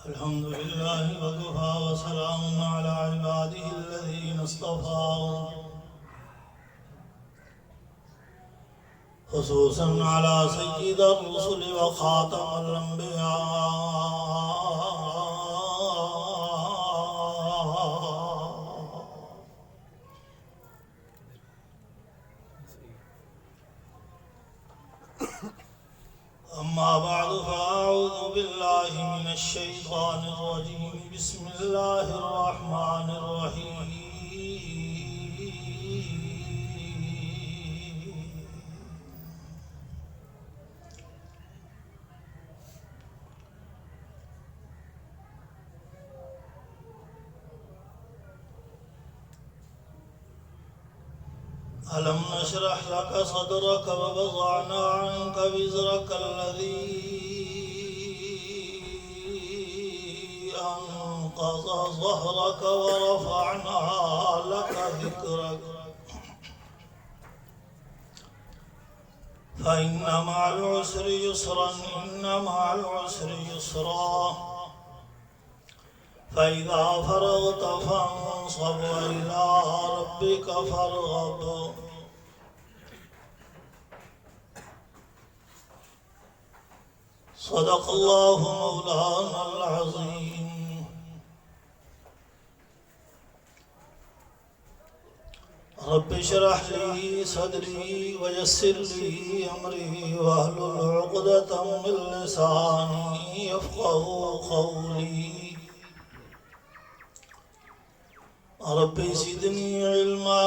الحمد لله وكفى وسلام على عباده الذين اصطفى خصوصا على سيد الرسل وخاتم الأنبياء أما بعد فأعوذ بالله من الشيطان الرجيم بسم الله الرحمن الرحيم ألم نشرح لك صدرك ووضعنا عنك وزرك الذي أنقض ظهرك ورفعنا لك ذكرك فإن مع العسر يسرا إن مع العسر يسرا فإذا فرغت فانصب وإلى ربك فارغب صدق الله مولانا العظيم. رب اشرح لي صدري ويسر لي أمري واحلل عقدة من لساني يفقهوا قولي. ربي زدني علما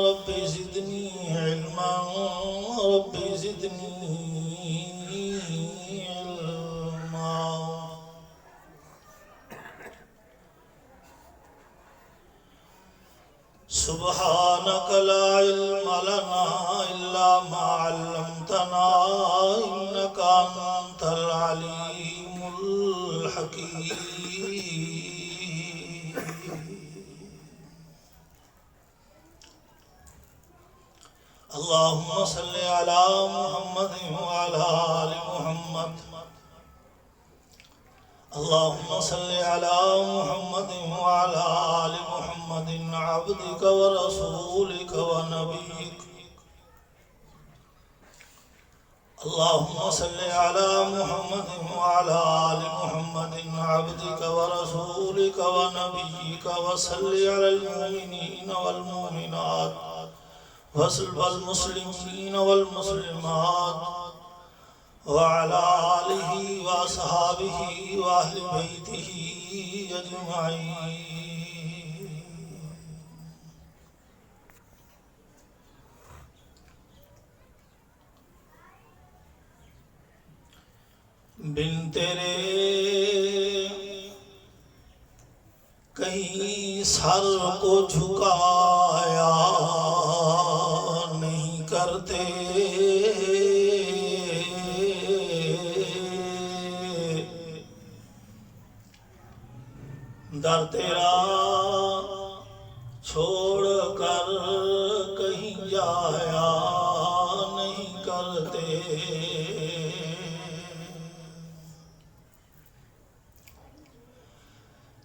ربي زدني علما ربي زدني علما. سبحانك لا علم لنا إلا ما علمتنا إنك أنت العليم الحكيم. اللهم صل على محمد وعلى آل محمد. اللهم صل على محمد وعلى آل محمد عبدك ورسولك ونبيك. اللهم صل على محمد وعلى آل محمد عبدك ورسولك ونبيك وصل على المؤمنين والمؤمنات والمسلمين والمسلمات وعلى آله وأصحابه وأهل بيته أجمعين. بن تیرے کہیں سر کو جھکایا نہیں کرتے، در تیرا چھوڑ کر کہیں جایا نہیں کرتے.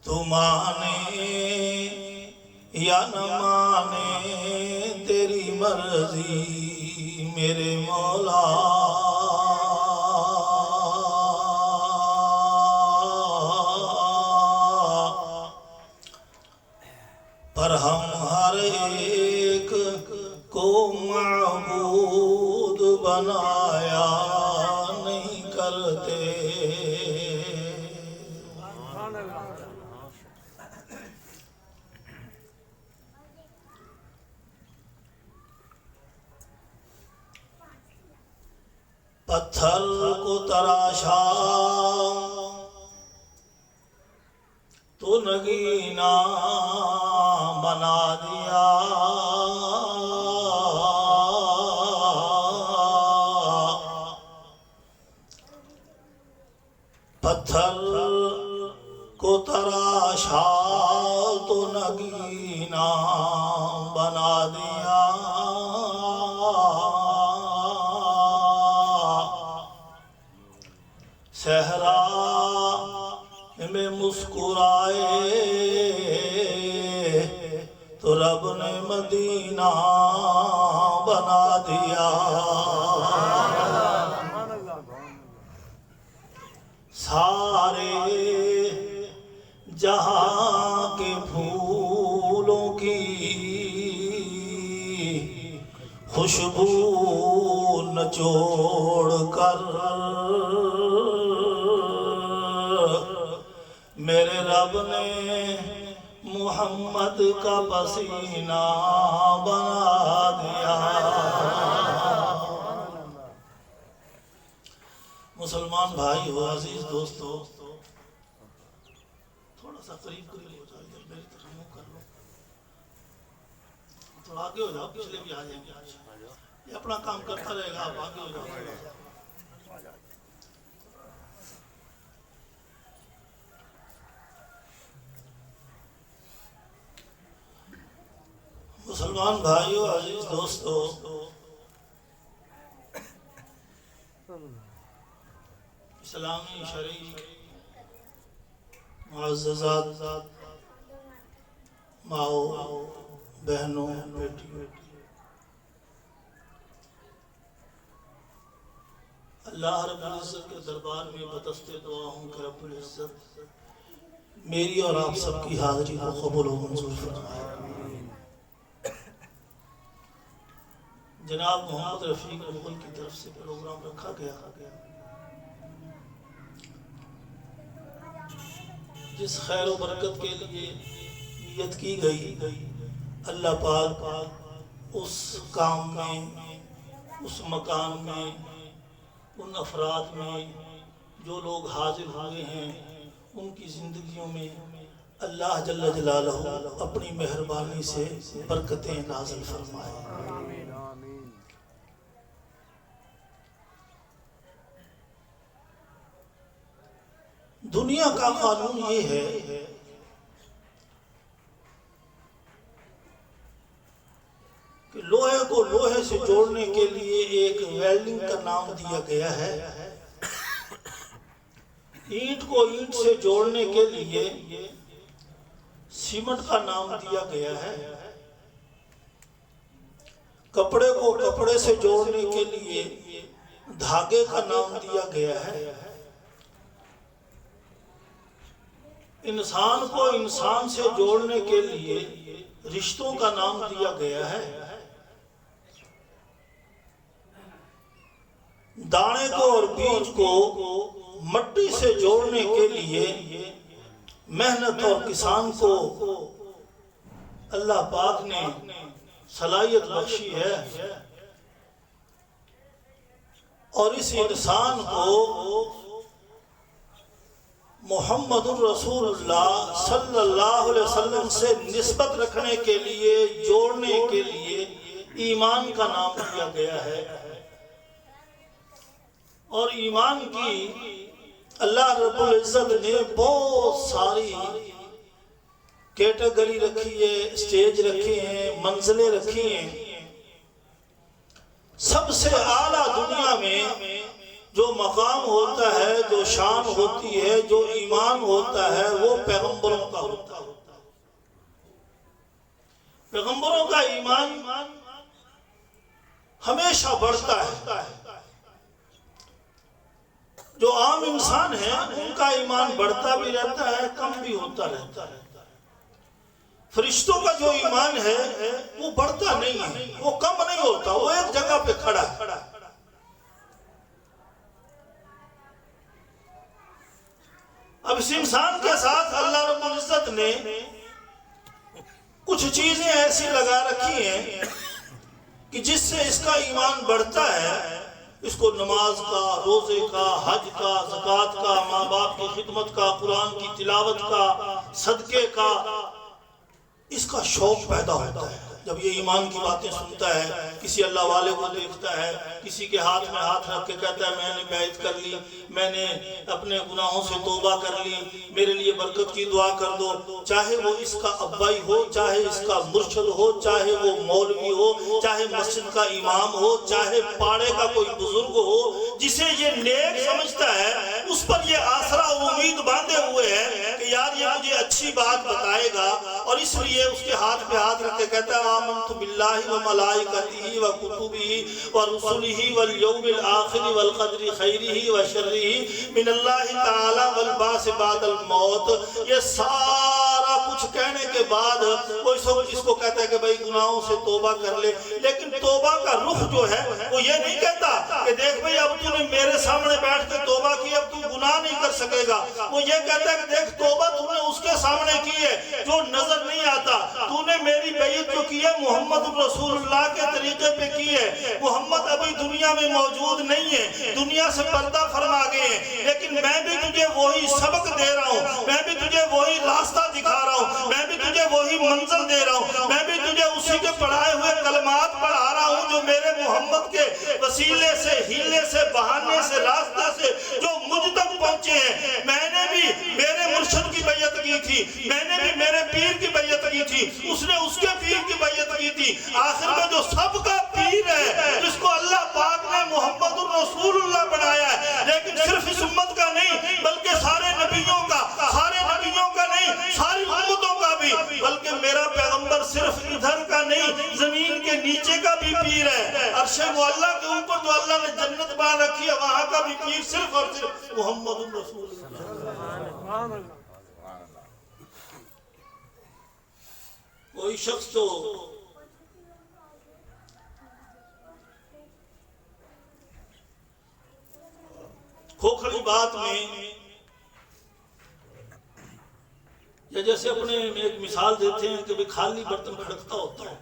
تو مانے یا نہ مانے تیری مرضی میرے مولا. پر ہم ہر ایک کو معبود بنایا نہیں کرتے. پتھر کو تراشا تو نگینا بنا دیا، پتھر کو تراشا تو نگینا بنا دیا. صحرا میں مسکرائے تو رب نے مدینہ بنا دیا. سارے جہاں کے پھولوں کی خوشبو نچوڑ کر میرے رب نے محمد کا پسینہ بنا دیا. مسلمان بھائی ہو، عزیز دوستو، تھوڑا سا قریب قریب ہو جائے، میری طرح منہ کر لو، تھوڑا آگے ہو جاؤ، پچھلے بھی آ جائیں گے، یہ اپنا کام کرتا رہے گا، آپ آگے ہو جاؤ. مسلمان بھائیو، عزیز دوستو، اسلامی شرعی معززات، ماؤں، بہنوں، بیٹیوں، اللہ رب العزت کے دربار میں بدستِ دعا ہوں کہ رب العزت میری اور آپ سب کی حاضری کو قبول و منظور فرمائے. جناب محمد رفیق مغل کی طرف سے پروگرام رکھا گیا، جس خیر و برکت کے لیے نیت کی گئی، اللہ پاک اس کام میں، اس مکان میں، ان افراد میں جو لوگ حاضر ہوئے ہیں، ان کی زندگیوں میں اللہ جل جلالہ اپنی مہربانی سے برکتیں نازل فرمائے. دنیا کا قانون یہ ہے کہ لوہے کو لوہے سے جوڑنے کے لیے ایک ویلڈنگ کا نام دیا گیا ہے، اینٹ کو اینٹ سے جوڑنے کے لیے سیمنٹ کا نام دیا گیا ہے، کپڑے کو کپڑے سے جوڑنے کے لیے دھاگے کا نام دیا گیا ہے، انسان کو انسان سے جوڑنے کے لیے رشتوں کا نام دیا گیا ہے، دانے کو اور بیج کو مٹی سے جوڑنے کے لیے محنت اور کسان کو اللہ پاک نے صلاحیت بخشی ہے، اور اس انسان کو محمد الرسول اللہ صلی اللہ علیہ وسلم سے نسبت رکھنے کے لیے، جوڑنے کے لیے ایمان کا نام دیا گیا ہے. اور ایمان کی اللہ رب العزت نے بہت ساری کیٹیگری رکھی ہے، اسٹیج رکھی ہیں، منزلیں رکھی ہیں. سب سے اعلیٰ دنیا میں جو مقام ہوتا ہے، جو شان ہوتی ہے، جو ایمان ہوتا ہے، وہ پیغمبروں کا ہوتا ہے. پیغمبروں کا ایمان ہمیشہ بڑھتا ہے. جو عام انسان ہیں ان کا ایمان بڑھتا بھی رہتا ہے، کم بھی ہوتا رہتا ہے. فرشتوں کا جو ایمان ہے وہ بڑھتا نہیں ہے، وہ کم نہیں ہوتا، وہ ایک جگہ پہ کھڑا ہے. اب اس انسان کے ساتھ اللہ رب العزت نے کچھ چیزیں ایسی لگا رکھی ہیں کہ جس سے اس کا ایمان بڑھتا ہے. اس کو نماز کا، روزے کا، حج کا، زکوٰۃ کا، ماں باپ کی خدمت کا، قرآن کی تلاوت کا، صدقے کا، اس کا شوق پیدا ہوتا ہے. جب یہ ایمان کی باتیں سنتا ہے، کسی اللہ والے کو دیکھتا ہے، کسی کے ہاتھ میں ہاتھ رکھ کے کہتا ہے میں نے بیعت کر لی، میں نے اپنے گناہوں سے توبہ کر لی، میرے لیے برکت کی دعا کر دو. چاہے وہ اس کا ابائی ہو، چاہے اس کا مرشد ہو، چاہے وہ مولوی ہو، چاہے مسجد کا امام ہو، چاہے پاڑے کا کوئی بزرگ ہو، جسے یہ نیک سمجھتا ہے، اس پر یہ آسرا امید باندھے ہوئے ہے بات بتائے گا، اور اس لیے اس کے ہاتھ پہ ہاتھ رکھ کے کہتا ہے آمنت باللہ و ملائکتہ و کتبہ و رسلہ والیوم الآخر والقدر خیرہ و شرہ من اللہ تعالی والبعث بعد الموت۔ یہ سارا کچھ کہنے کے بعد وہ اس کو کہتا ہے کہ بھائی گناہوں سے توبہ کر لے، لیکن توبہ کا رخ جو ہے وہ یہ نہیں کہتا کہ دیکھ بھائی اب تو نے میرے سامنے بیٹھ کے توبہ کی، اب تو گناہ نہیں کر سکے گا۔ وہ یہ کہتا ہے کہ دیکھ توبہ تو نے اس کے سامنے کی ہے جو نظر نہیں آتا، تو نے میری بیعت جو کی ہے محمد رسول اللہ کے طریقے پہ کی ہے۔ محمد ابھی دنیا میں موجود نہیں ہے، دنیا سے پردہ فرما گئے ہیں، لیکن میں بھی تجھے وہی سبق دے رہا ہوں، میں بھی تجھے وہی راستہ دکھا رہا ہوں، میں بھی تجھے وہی منزل دے رہا ہوں، میں بھی تجھے اسی کے پڑھائے ہوئے کلمات پڑھا رہا ہوں جو میرے محمد کے وسیلے سے، ہیلے سے، بہانے سے، راستے سے جو مجھ تک پہنچے ہیں۔ میں نے بھی میرے مرشد کی بیعت کی تھی، میں نے بھی میرے پیر کی بیعت کی تھی، اس نے اس کے پیر کی بیعت کی تھی۔ آخر میں جو سب کا پیر ہے، جس کو اللہ پاک نے محمد الرسول اللہ بنایا ہے، لیکن صرف اس امت کا نہیں بلکہ سارے نبیوں کا، سارے نبیوں کا نہیں ساری امتوں کا بھی، بلکہ میرا پیغمبر صرف ادھر کا نہیں زمین کے نیچے کا بھی پیر ہے۔ عرش معلیٰ کے اوپر جو اللہ نے جنت بنا رکھی ہے وہاں کا بھی پیر صرف اور صرف محمد الرسول اللہ۔ کوئی شخص تو کھوکھلی بات میں، یا جیسے اپنے میں ایک مثال دیتے ہیں کہ خالی برتن کھڑکتا ہوتا ہے،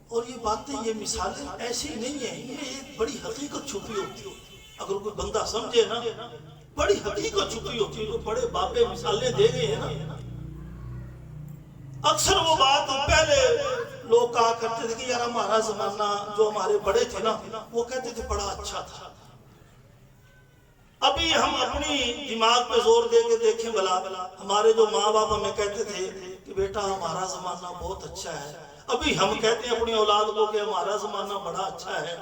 اور یہ باتیں، یہ مثالیں ایسی نہیں ہیں، یہ ایک بڑی حقیقت چھپی ہوتی ہے۔ اگر کوئی بندہ سمجھے نا، بڑی حقیقت چھپی ہوتی ہے۔ جو بڑے باپے مثالیں دے گئے ہیں نا، اکثر وہ بات پہلے لوگ کہا کرتے تھے کہ یار ہمارا زمانہ، جو ہمارے بڑے تھے نا وہ کہتے تھے بڑا اچھا تھا۔ ابھی ہم اپنی دماغ پہ زور دے کے دیکھیں بلا، ہمارے جو ماں باپ ہمیں کہتے تھے کہ بیٹا ہمارا زمانہ بہت اچھا ہے، ابھی ہم کہتے ہیں اپنی اولاد کو کہ ہمارا زمانہ بڑا اچھا ہے۔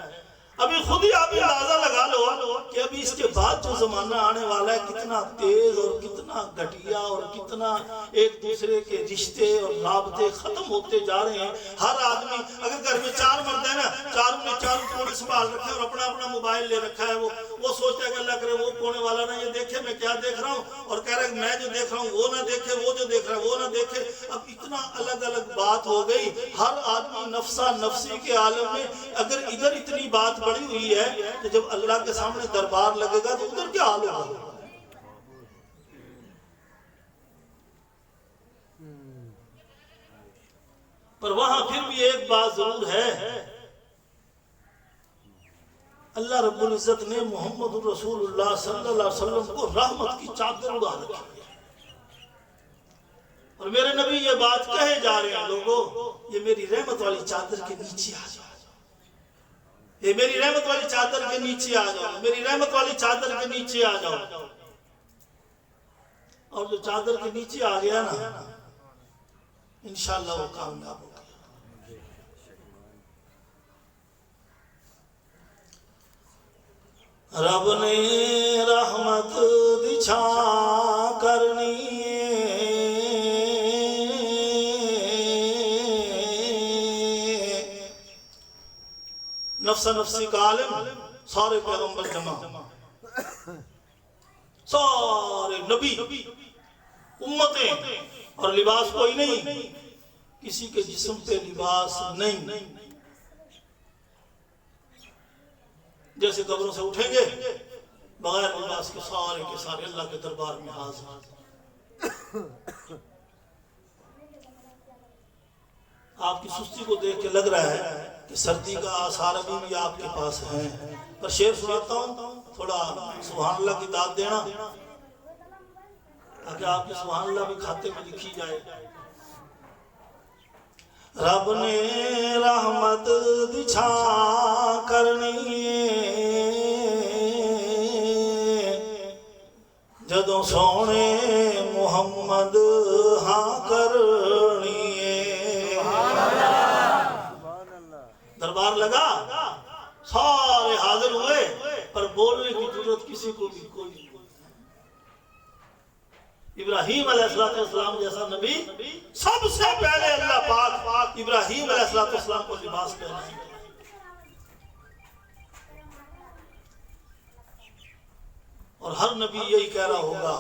ابھی خود ہی آپ اندازہ لگا لو کہ ابھی اس کے بعد جو زمانہ آنے والا ہے کتنا تیز اور کتنا گھٹیا اور کتنا ایک دوسرے کے رشتے اور رابطے ختم ہوتے جا رہے ہیں۔ ہر آدمی، اگر گھر میں 4 مرد ہیں نا، چاروں نے چاروں کونے سنبھال رکھے اور اپنا اپنا موبائل لے رکھا ہے، وہ سوچتا ہے کہ اللہ کرے وہ کونے والا نہ یہ دیکھے میں کیا دیکھ رہا ہوں، اور کہہ رہا ہے میں جو دیکھ رہا ہوں وہ نہ دیکھے، وہ جو دیکھ رہا ہے وہ نہ دیکھے۔ اب اتنا الگ الگ بات ہو گئی، ہر آدمی نفسا نفسی کے عالم میں۔ اگر ادھر اتنی بات بڑی ہوئی ہے کہ جب اللہ کے سامنے دربار لگے گا تو ادھر کیا حال ہوگا؟ پر وہاں پھر بھی ایک بات ضرور ہے، اللہ رب العزت نے محمد الرسول اللہ صلی اللہ علیہ وسلم کو رحمت کی چادر اڑا رکھی ہے، اور میرے نبی یہ بات کہے جا رہے ہیں لوگوں یہ میری رحمت والی چادر کے نیچے آ جاؤ، یہ میری رحمت والی چادر کے نیچے آ جاؤ، میری رحمت والی چادر کے نیچے آ جاؤ۔ اور جو چادر کے نیچے آ گیا نا انشاءاللہ وہ کامیاب ہوگا۔ رب نے رحمت دچھا کرنی نفسا نفسی کا عالم، سارے پیغمبر جمع، سارے نبی، امتیں، اور لباس کوئی نہیں، کسی کے جسم پہ لباس نہیں۔ جیسے قبروں سے اٹھیں گے بغیر لباس کے سارے اللہ کے دربار میں حاضر۔ آپ کی سستی کو دیکھ کے لگ رہا ہے کہ سردی کا آثار ابھی بھی آپ کے پاس ہیں، پر شعر سناتا ہوں، تھوڑا سبحان اللہ کی داد دینا تاکہ آپ کی سبحان اللہ بھی کھاتے میں لکھی جائے۔ رب نے رحمت دچھا کرنی جدوں سونے محمد ہاں کرنی۔ دربار لگا، سارے حاضر ہوئے، پر بولنے کی ضرورت کسی کو بھی کوئی نہیں۔ ابراہیم علیہ السلام جیسا نبی سب سے پہلے اللہ پاک ابراہیم علیہ السلام کو لباس پہنائیں گے. اور ہر نبی یہی کہہ رہا ہوگا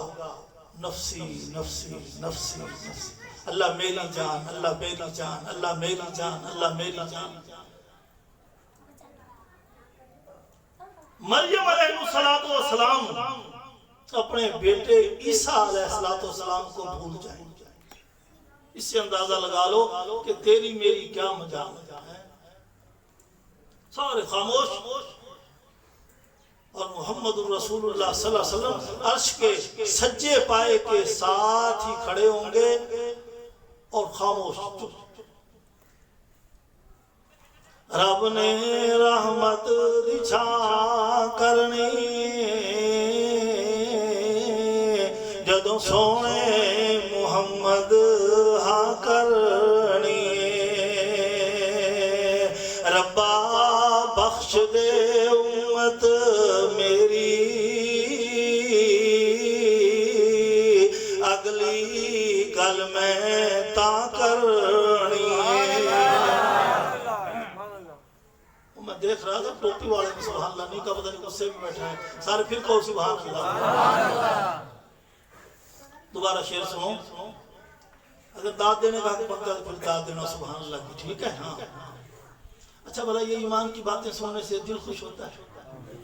نفسی نفسی نفسی نفسی، اللہ میری جان، اللہ میری جان، اللہ میری جان، اللہ میری جان. مریم علیہ السلام اپنے بیٹے عیسیٰ علیہ السلام کو بھول جائیں. اس سے اندازہ لگا لو کہ تیری میری کیا مجال ہے. سارے خاموش، اور محمد رسول اللہ صلی اللہ علیہ وسلم عرش کے سجے پائے کے ساتھ ہی کھڑے ہوں گے اور خاموش چپ. رب نے رحمت دی چھاں کرنی جدوں سونے محمد ہاں کرنی. ربا بخش دے امت میری اگلی گل میں تا کرنی. میں دیکھ رہا تھا ٹوپی والے میں سبحان اللہ نہیں کا پتہ نہیں غصے میں بیٹھا ہے. سارے پھر کہو سبحان اللہ. دوبارہ شعر سنو. اگر داد دینے کا حق بنتا ہے پھر داد دینا سبحان اللہ کی. ٹھیک ہے؟ ہاں. اچھا بھلا یہ ایمان کی باتیں سننے سے دل خوش ہوتا ہے،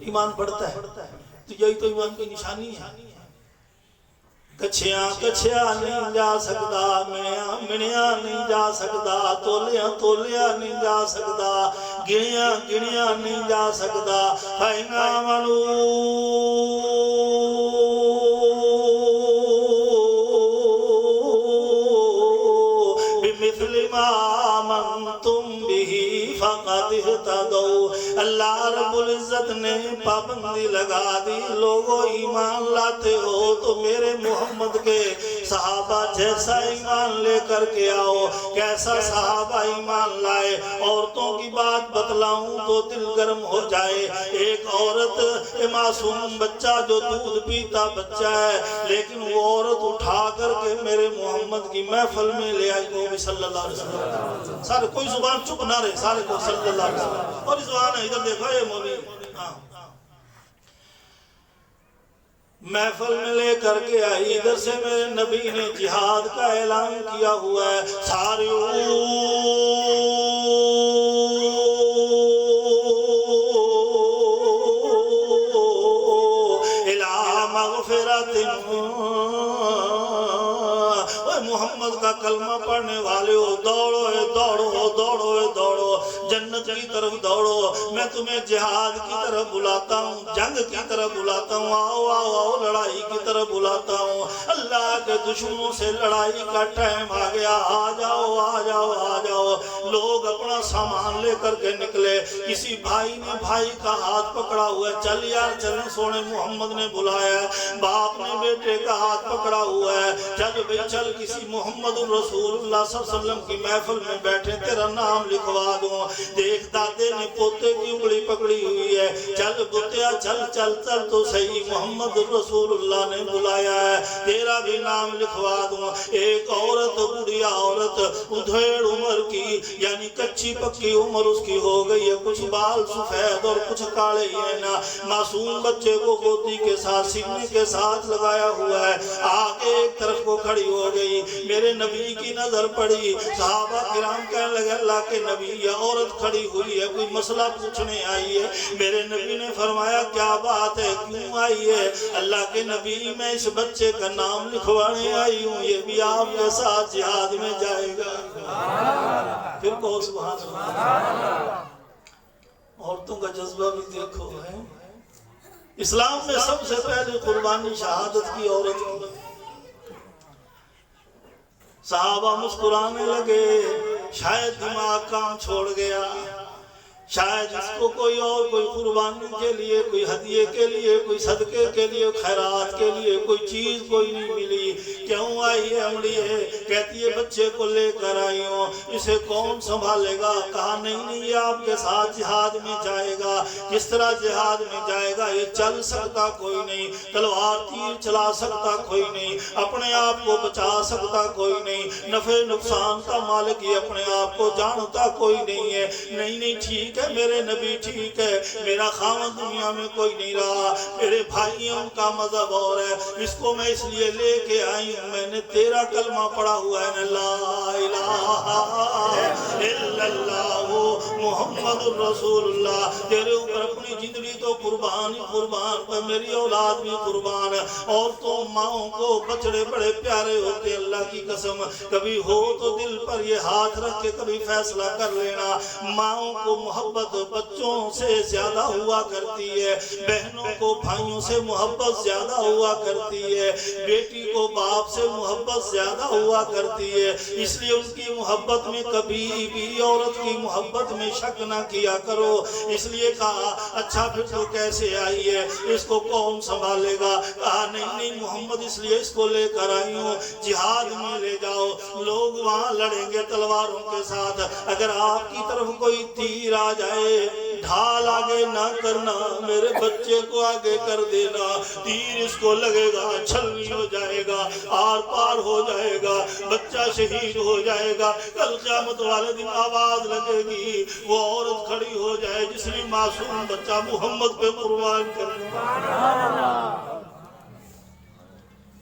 ایمان بڑھتا ہے. تو یہی تو ایمان کی نشانی ہے. کچھیاں کچھیا نہیں جا سکتا، منیا نہیں جا سکتا، تولیا تولیا نہیں جا سکتا، گنیا گنیا نہیں جا سکتا. فائنہ منو بمثل ما آمنتم به فقد اهتدوا. اللہ رب العزت نے پابندی لگا دی، لوگوں ایمان لاتے ہو تو میرے محمد کے صحابہ جیسا ایمان لے کر کے آؤ. کیسا صحابہ ایمان لائے؟ عورتوں کی بات بتلاؤں تو دل گرم ہو جائے. ایک عورت معصوم بچہ جو دودھ پیتا بچہ ہے، لیکن وہ عورت اٹھا کر کے میرے محمد کی محفل میں لے آئی کو صلی اللہ علیہ وسلم. سارے کوئی زبان چپ نہ رہے، سارے کو صلی اللہ علیہ وسلم. اور زبان ہے ادھر دیکھو یہ مولوی محفل میں لے کر کے آئی. ادھر سے میرے نبی نے جہاد کا اعلان کیا ہوا ہے. ساریو الى مغفرت. محمد کا کلمہ پڑھنے والے ہو، دوڑو دوڑو دوڑو دوڑو، جنت کی طرف دوڑو. میں تمہیں جہاد کی طرف بلاتا ہوں، جنگ کی طرف بلاتا ہوں. آؤ آؤ آؤ، لڑائی کی طرف بلاتا ہوں. اللہ کے دشمنوں سے لڑائی کا ٹائم آ گیا. آ جاؤ آ جاؤ آ جاؤ. لوگ اپنا سامان لے کر کے نکلے. کسی بھائی نے بھائی کا ہاتھ پکڑا ہوا ہے، چل یار چلیں، سونے محمد نے بلایا ہے. باپ نے بیٹے کا ہاتھ پکڑا ہوا ہے، چل بھئی چل، کسی محمد رسول اللہ صلی اللہ علیہ وسلم کی محفل میں بیٹھے، تیرا نام لکھوا دوں. دیکھ دادے نے پوتے کی انگلی پکڑی ہوئی ہے، چل بتیا چل چل چل تو صحیح، محمد رسول اللہ نے بلایا ہے، تیرا بھی نام لکھوا دوں. ایک عورت، بڑھیا عورت، ادھیڑ عمر کی، یعنی کچی پکی عمر اس کی ہو گئی ہے، کچھ بال سفید اور کچھ کالے ہیں نا. معصوم بچے کو گودی کے ساتھ سینے کے ساتھ لگایا ہوا ہے. آگے ایک طرف کو کھڑی ہو گئی. میرے نبی کی نظر پڑی. صحابہ کرام کہنے لگے اللہ کے نبی، یہ عورت کھڑی ہوئی ہے، کوئی مسئلہ پوچھنے آئی ہے. میرے نبی نے فرمایا کیا بات ہے، کیوں آئی ہے؟ اللہ کے نبی، میں اس بچے کا نام لکھوانے آئی ہوں، یہ بھی آپ کے ساتھ جہاد میں جائے گا. پھر کہو سبحان اللہ. عورتوں کا جذبہ بھی دیکھو ہے. اسلام میں سب سے پہلے قربانی شہادت کی عورت کی. صحابہ مسکرانے لگے، شاید دماغ کام چھوڑ گیا. شاید اس کو کوئی اور کوئی قربانی کے لیے، کوئی ہدیے کے لیے، کوئی صدقے کے لیے، خیرات کے لیے کوئی چیز کوئی نہیں ملی۔ کیوں آئی ہے امڑی ہے؟ کہتی ہے بچے کو لے کر آئی ہوں، اسے کون سنبھالے گا؟ کہا نہیں یہ آپ کے ساتھ جہاد میں جائے گا۔ کس طرح جہاد میں جائے گا؟ یہ چل سکتا کوئی نہیں، تلوار تیر چلا سکتا کوئی نہیں، اپنے آپ کو بچا سکتا کوئی نہیں، نفع نقصان کا مالک ہی اپنے آپ کو جانتا کوئی نہیں ہے۔ نہیں ٹھیک ہے میرے نبی، ٹھیک ہے میرا خاوند دنیا میں کوئی نہیں رہا، میرے بھائیوں کا مذہب اور ہے، اس کو میں اس لیے لے کے آئی ہوں، میں نے تیرا کلمہ پڑھا ہوا ہے، لا الہ الا اللہ محمد الرسول اللہ، تیرے اوپر اپنی زندگی تو قربان پر میری اولاد بھی قربان ہے۔ اور تو ماؤں کو بچڑے بڑے پیارے ہوتے، اللہ کی قسم کبھی ہو تو دل پر یہ ہاتھ رکھ کے کبھی فیصلہ کر لینا، ماؤں کو محبت بچوں سے زیادہ ہوا کرتی ہے، بہنوں کو بھائیوں سے محبت زیادہ ہوا کرتی ہے، بیٹی کو باپ سے محبت زیادہ ہوا کرتی ہے، اس لیے ان کی محبت میں کبھی بھی عورت کی محبت میں شک نہ کیا کرو۔ اس لیے کہا اچھا پھر تو کیسے آئی ہے، اس کو کون سنبھالے گا؟ کہا نہیں محمد اس لیے اس کو لے کر آئی ہوں، جہاد میں لے جاؤ، لوگ وہاں لڑیں گے تلواروں کے ساتھ، اگر آپ کی طرف کوئی تیر آ جائے ڈھال آگے نہ کرنا، میرے بچے کو آگے کر دینا، تیر اس کو لگے گا چھلنی ہو جائے گا، آر پار ہو جائے گا، بچہ شہید ہو جائے گا، کل قیامت والے دن آواز لگے گی، وہ عورت کھڑی ہو جائے جس نے معصوم بچہ محمد پہ قربان کر دیا۔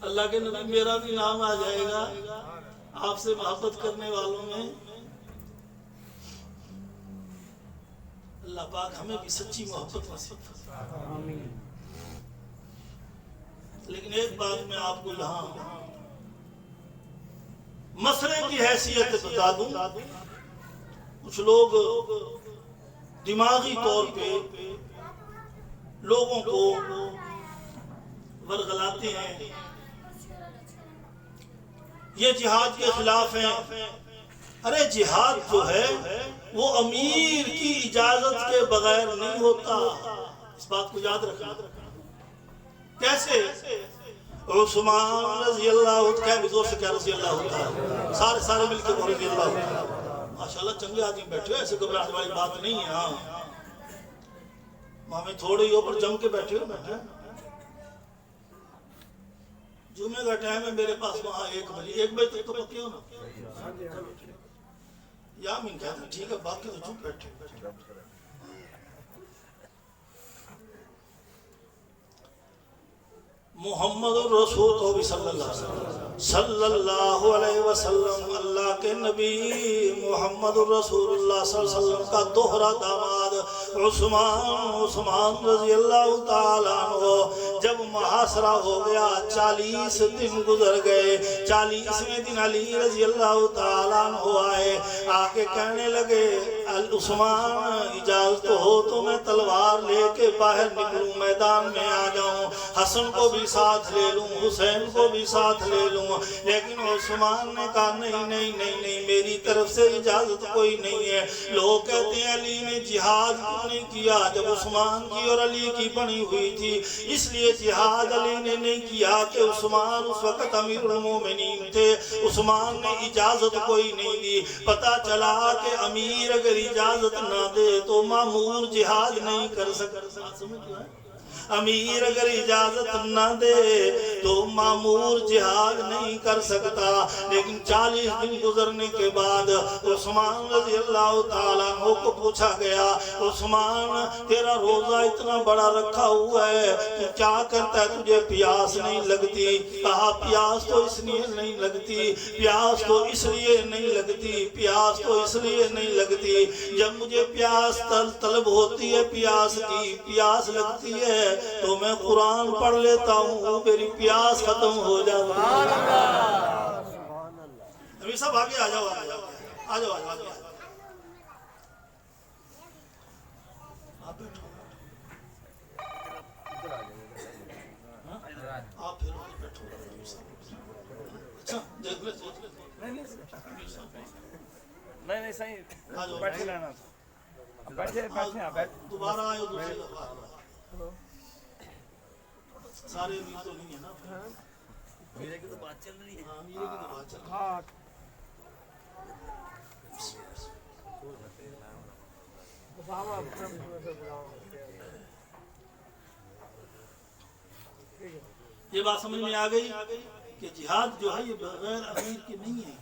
اللہ کے نبی میرا بھی نام آ جائے گا آپ سے محبت کرنے والوں میں۔ اللہ پاک ہمیں بھی سچی محبت نصیب فرمائے۔ لیکن ایک بات میں آپ کو یہاں مسئلے کی حیثیت بتا دوں، کچھ لوگ دماغی طور پہ لوگوں کو ورغلاتے ہیں، یہ جہاد کے خلاف ہیں۔ ارے جہاد جو ہے وہ امیر کی اجازت کے بغیر نہیں ہوتا، اس بات کو یاد رکھنا۔ کیسے؟ عثمان رضی اللہ عنہ، سارے مل کے رضی اللہ عنہ، ماشاءاللہ چنگے آدمی بیٹھے ہو، ایسے گھبرانے والی بات نہیں ہے۔ ہاں ہمیں تھوڑے ہی اوپر جم کے بیٹھے ہو، بیٹھے جمعے کا ٹائم ہے میرے پاس، وہاں 1 بجے تک تو پکے ہو نا، یا من کہتے ہیں ٹھیک ہے، باقی تو چپ بیٹھے۔ محمد الرسول کو بھی صلی اللہ علیہ وسلم، اللہ کے نبی محمد الرسول اللہ صلی اللہ علیہ وسلم کا دوہرا داماد عثمان رضی اللہ تعالیٰ عنہ جب محاصرہ ہو گیا، 40 دن گزر گئے، 40ویں دن علی رضی اللہ تعالیٰ عنہ آئے، آکے کہنے لگے عثمان اجازت ہو تو میں تلوار لے کے باہر نکلوں، میدان میں آ جاؤں، حسن کو بھی ساتھ لے لوں، حسین کو بھی ساتھ لے لوں، لیکن عثمان نے کہا نہیں میری طرف سے اجازت کوئی نہیں ہے۔ لوگ کہتے ہیں علی نے جہاد کیوں نہیں کیا؟ جب عثمان کی اور علی کی بنی ہوئی تھی، اس لیے جہاد علی نے نہیں کیا کہ عثمان اس وقت امیر المومنین تھے، عثمان نے اجازت کوئی نہیں دی۔ پتہ چلا کہ امیر اگر اجازت نہ دے تو مامور جہاد نہیں کر سکتا، امیر اگر اجازت نہ دے تو مامور جہاد نہیں کر سکتا۔ لیکن 40 دن گزرنے کے بعد عثمان رضی اللہ تعالیٰ عنہ کو پوچھا گیا، عثمان تیرا روزہ اتنا بڑا رکھا ہوا ہے، تو کیا کرتا ہے؟ تجھے پیاس نہیں لگتی؟ کہا پیاس تو اس لیے نہیں لگتی، پیاس تو اس لیے نہیں لگتی، پیاس تو اس لیے نہیں لگتی، جب مجھے پیاس طلب ہوتی ہے، پیاس کی پیاس لگتی ہے تو میں قرآن پڑھ لیتا ہوں، میری پیاس ختم ہو جاتی ہے۔ ابھی سب آگے آ جاؤ، آگے آپ بیٹھو، آپ پھر بیٹھو، اچھا دیکھ لے نہیں صحیح بیٹھ لینا تھا، دوبارہ آئے ہو دوسری دفعہ سارے امیر تو نہیں ہے نا میرے کی تو بات چل رہی ہے میرے کی تو بات چل رہی ہے یہ بات سمجھ میں آ گئی کہ جہاد جو ہے یہ بغیر امیر کے نہیں ہے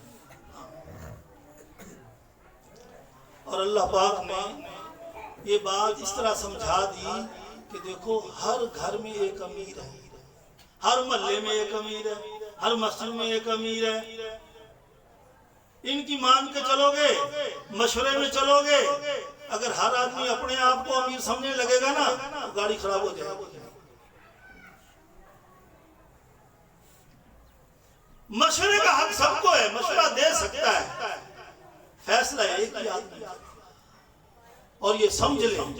اور اللہ پاک نے یہ بات اس طرح سمجھا دی کہ دیکھو ہر گھر میں ایک امیر ہے ہر محلے میں ایک امیر ہے ہر مسجد میں ایک امیر ہے ان کی مان کے چلو گے مشورے میں چلو گے اگر ہر آدمی اپنے آپ کو امیر سمجھنے لگے گا نا تو گاڑی خراب ہو جائے گی مشورے کا حق سب کو ہے مشورہ دے سکتا ہے فیصلہ ایک ہی آدمی اور یہ سمجھ لیں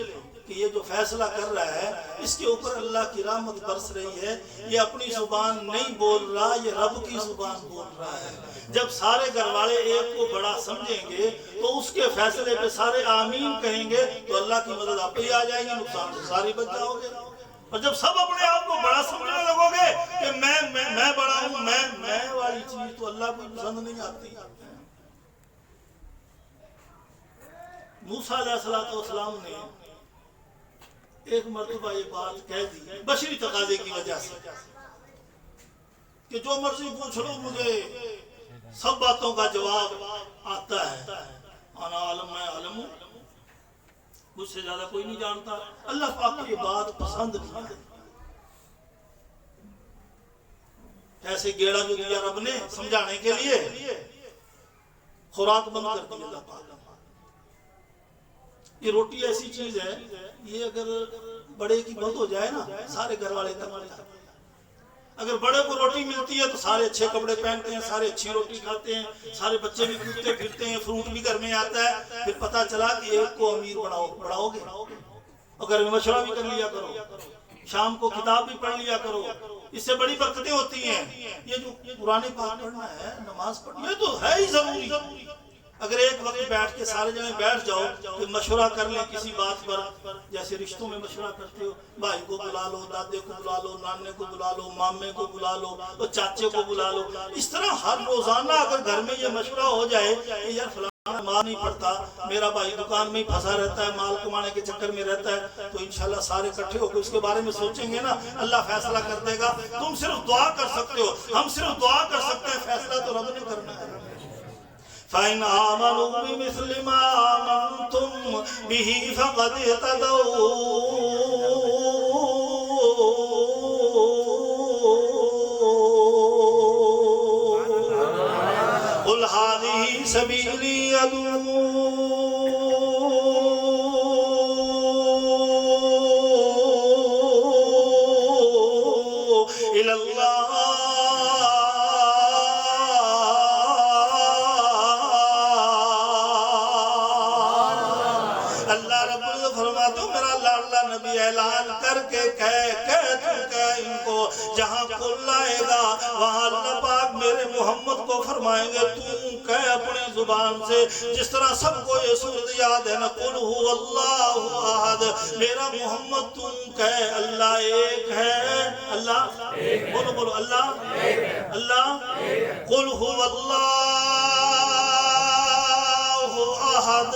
کہ یہ جو فیصلہ کر رہا ہے اس کے اوپر اللہ کی رحمت برس رہی ہے یہ اپنی زبان نہیں بول رہا یہ رب کی زبان بول رہا ہے جب سارے گھر والے ایک کو بڑا سمجھیں گے تو اس کے فیصلے پہ سارے آمین کہیں گے تو اللہ کی مدد آپ پہ ہی آ جائے گی نقصان سے ساری بچ جاؤ گے اور جب سب اپنے آپ کو بڑا سمجھنے لگو گے کہ میں بڑا ہوں میں والی چیز تو اللہ کو پسند نہیں آتی موسیٰ علیہ السلام نے ایک مرتبہ یہ بات کہہ دی بشری تقاضے کی وجہ سے کہ جو مرضی پوچھ لو مجھے سب باتوں کا جواب آتا ہے انا عالم میں عالم ہوں مجھ سے زیادہ کوئی نہیں جانتا اللہ پاک کی بات پسند نہیں ایسے گیڑا جو دیا رب نے سمجھانے کے لیے خوراک بند کر دی اللہ پاک یہ روٹی ایسی چیز ہے یہ اگر بڑے کی بند ہو جائے نا سارے گھر والے کرتے اگر بڑے کو روٹی ملتی ہے تو سارے اچھے کپڑے پہنتے ہیں سارے اچھی روٹی کھاتے ہیں سارے بچے بھی کودتے پھرتے ہیں فروٹ بھی گھر میں آتا ہے پھر پتہ چلا کہ ایک کو امیر بڑھاؤ گے اور گھر میں مشورہ بھی کر لیا کرو شام کو کتاب بھی پڑھ لیا کرو اس سے بڑی برکتیں ہوتی ہیں یہ جو قرآن پاک پڑھنا ہے نماز پڑھنا ہے تو ہے ہی ضروری اگر ایک وقت بیٹھ کے سارے جنے بیٹھ جاؤ کہ مشورہ کر لیں کسی بات پر جیسے رشتوں میں مشورہ کرتے ہو بھائی کو بلا لو دادے کو بلا لو نانے کو بلا لو مامے کو بلا لو اور چاچے کو بلا لو اس طرح ہر روزانہ اگر گھر میں یہ مشورہ ہو جائے کہ یار فلاں مال نہیں پڑتا میرا بھائی دکان میں ہی پھنسا رہتا ہے مال کمانے کے چکر میں رہتا ہے تو انشاءاللہ سارے اکٹھے ہو کے اس کے بارے میں سوچیں گے نا اللہ فیصلہ کر دے گا تم صرف دعا کر سکتے ہو ہم صرف دعا کر سکتے ہیں فیصلہ تو رب نے کرنا ہے فَإِنْ آمَنُوا بِمِثْلِ مَا آمَنْتُمْ بِهِ فَقَدْ اهْتَدَوْا قُلْ هَٰذِهِ سَبِيلِي أَدْعُو إِلَى اللَّهِ نبی اعلان کر کے کہہ ان کو جہاں کل لائے گا وہاں اللہ پاک میرے محمد کو فرمائیں گے تم کہہ اپنے زبان سے جس طرح سب کو یہ سورت یاد ہے نا قل هو اللہ احد میرا محمد تم کہہ اللہ ایک ہے اللہ بولو اللہ قل هو اللہ احد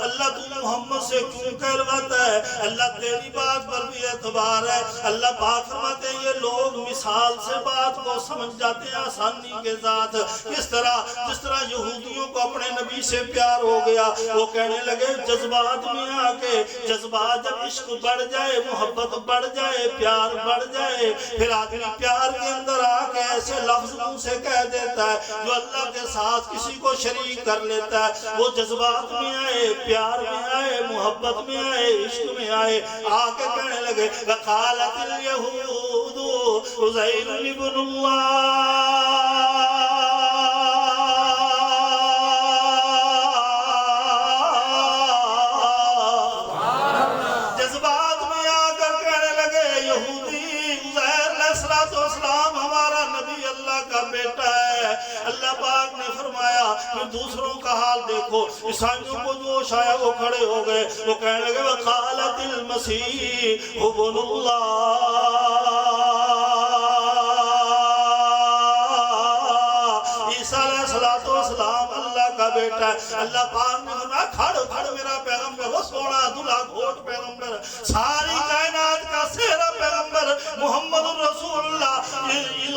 اللہ تو محمد سے کیوں کہلواتا ہے اللہ تیری بات پر بھی اعتبار ہے اللہ پاک فرماتے ہیں یہ لوگ مثال سے بات کو سمجھ جاتے ہیں آسانی کے ساتھ جس طرح یہودیوں کو اپنے نبی سے پیار ہو گیا وہ کہنے لگے جذبات میں آ کے جذبات جب عشق بڑھ جائے محبت بڑھ جائے پیار بڑھ جائے پھر آدمی پیار کے اندر آ کے ایسے لفظ منہ سے کہہ دیتا ہے جو اللہ کے ساتھ کسی کو شریک کر لیتا ہے وہ جذبات میں آئے پیار میں آئے محبت میں آئے عشق میں آئے آکے کہنے لگے وقالت الیہود عزیر ابن اللہ جذبات میں آ کر کہنے لگے یہودی عزیر علیہ السلام ہمارا نبی اللہ کا بیٹا ہے اللہ پاک نے فرمایا کہ دوسروں کا حال دیکھو، عیسائیوں کو جوش آیا، وہ کھڑے ہو گئے، وہ کہنے لگے وقالت المسیح ابن اللہ، عیسیٰ علیہ السلام اللہ کا بیٹا ہے۔ اللہ پاک نے فرمایا کھڑ میرا پیغمبر، وہ سونا دلہا گھوٹ پیغمبر، ساری کائنات کا سہرا پیغمبر محمد رسول اللہ،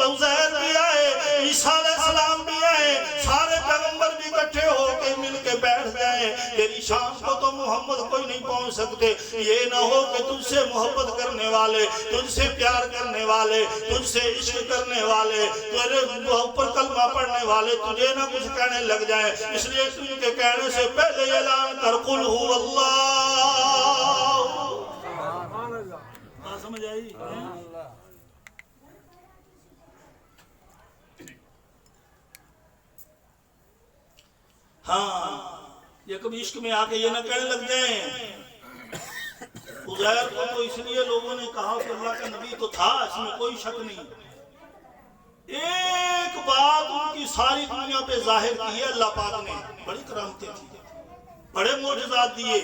عزیر بھی آئے، عیسیٰ علیہ السلام بھی آئے، سارے پیغمبر بھی اکٹھے ہو کے مل کے بیٹھ جائیں، تیری شان کو تو محمد کوئی نہیں پہنچ سکتے۔ یہ نہ ہو کہ تجھ سے محبت کرنے والے، تجھ سے پیار کرنے والے، تجھ سے عشق کرنے والے، تیرے اوپر کلمہ پڑھنے والے تجھے نہ کچھ کہنے لگ جائیں، اس لیے تجھ کے کہنے سے پہلے اعلان کر قل هو اللہ۔ سمجھ آئی؟ ہاں، یہ کبھی عشق میں آ کے یہ نہ کہنے لگ جائیں عزیر کو تو اس لیے لوگوں نے کہا کہ اللہ کا نبی تو تھا، اس میں کوئی شک نہیں۔ ایک بات ان کی ساری دنیا پہ ظاہر کی ہے اللہ پاک نے، بڑی کرامتیں تھی، بڑے معجزات دیے،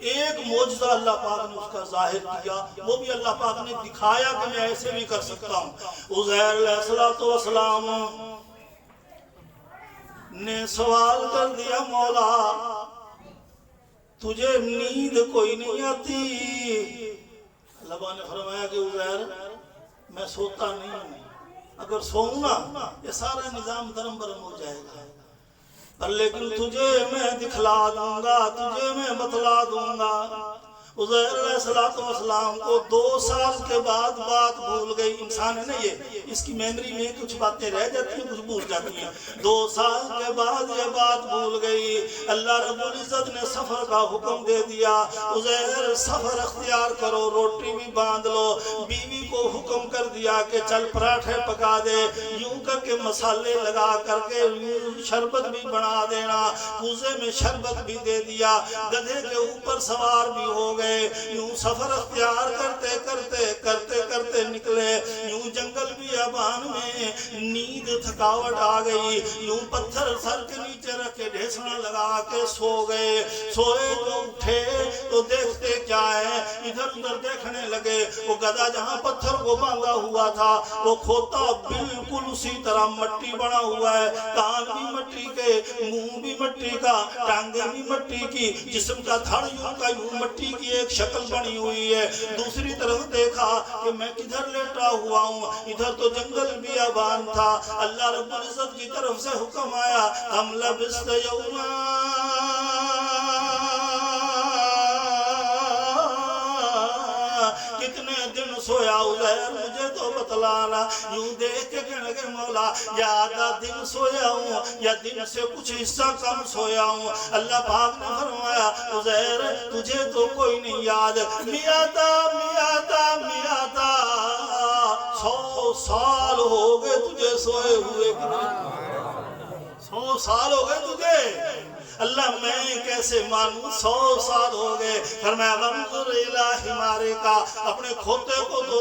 ایک معجزہ اللہ پاک نے اس کا ظاہر کیا، وہ بھی اللہ پاک نے دکھایا کہ میں ایسے بھی کر سکتا ہوں۔ عزیر علیہ السلام نے سوال کر دیا مولا تجھے نیند کوئی نہیں آتی؟ اللہ نے فرمایا کہ عزیر میں سوتا نہیں ہوں، اگر سوؤں نا یہ سارا نظام درم برم ہو جائے گا، پر لیکن تجھے میں دکھلا دوں گا، تجھے میں بتلا دوں گا۔ عزیر علیہ السلام کو 2 سال کے بعد بات بھول گئی، انسان ہے نا یہ، اس کی میموری میں کچھ باتیں رہ جاتی ہیں، کچھ بھول جاتی ہیں، 2 سال کے بعد یہ بات بھول گئی۔ اللہ رب العزت نے سفر کا حکم دے دیا، عزیر سفر اختیار کرو، روٹی بھی باندھ لو، بیوی کو حکم کر دیا کہ چل پراٹھے پکا دے، یوں کر کے مسالے لگا کر کے شربت بھی بنا دینا، کوزے میں شربت بھی دے دیا، گدھے کے اوپر سوار بھی ہو گئے، یوں سفر اختیار کرتے نکلے، یوں جنگل بیابان میں نیند تھکاوٹ آ گئی، یوں پتھر سر کے نیچے رکھ کے ڈھیسنا لگا کے سو گئے، سوئے تو اٹھے تو دیکھتے کیا ہے، ادھر ادھر دیکھنے لگے، وہ گدھا جہاں پتھر کو باندھا ہوا تھا وہ کھوتا بالکل اسی طرح مٹی بنا ہوا ہے، کان بھی مٹی کے، منہ بھی مٹی کا، ٹانگیں بھی مٹی کی، جسم کا دھڑ یوں کا یوں مٹی کی ایک شکل بنی ہوئی ہے۔ دوسری طرف دیکھا کہ میں کدھر لیٹا ہوا ہوں، ادھر تو جنگل بیابان تھا۔ اللہ رب العزت کی طرف سے حکم آیا ہم لبست یوما، کتنے دن سویا عزیر مجھے تو بتلانا، یوں دیکھ کے کہنے لگے مولا یا آدھا دن سویا ہوں یا دن سے کچھ حصہ کم سویا ہوں۔ اللہ پاک نے فرمایا عزیر تجھے تو کوئی نہیں یاد، میاتا 100 سال ہو گئے تجھے سوئے ہوئے، 100 سال ہو گئے تجھے، اللہ میں کیسے مانوں، 100 سال ہو گئے۔ فرمایا وانظر الی حمارک، اپنے کھوتے کو تو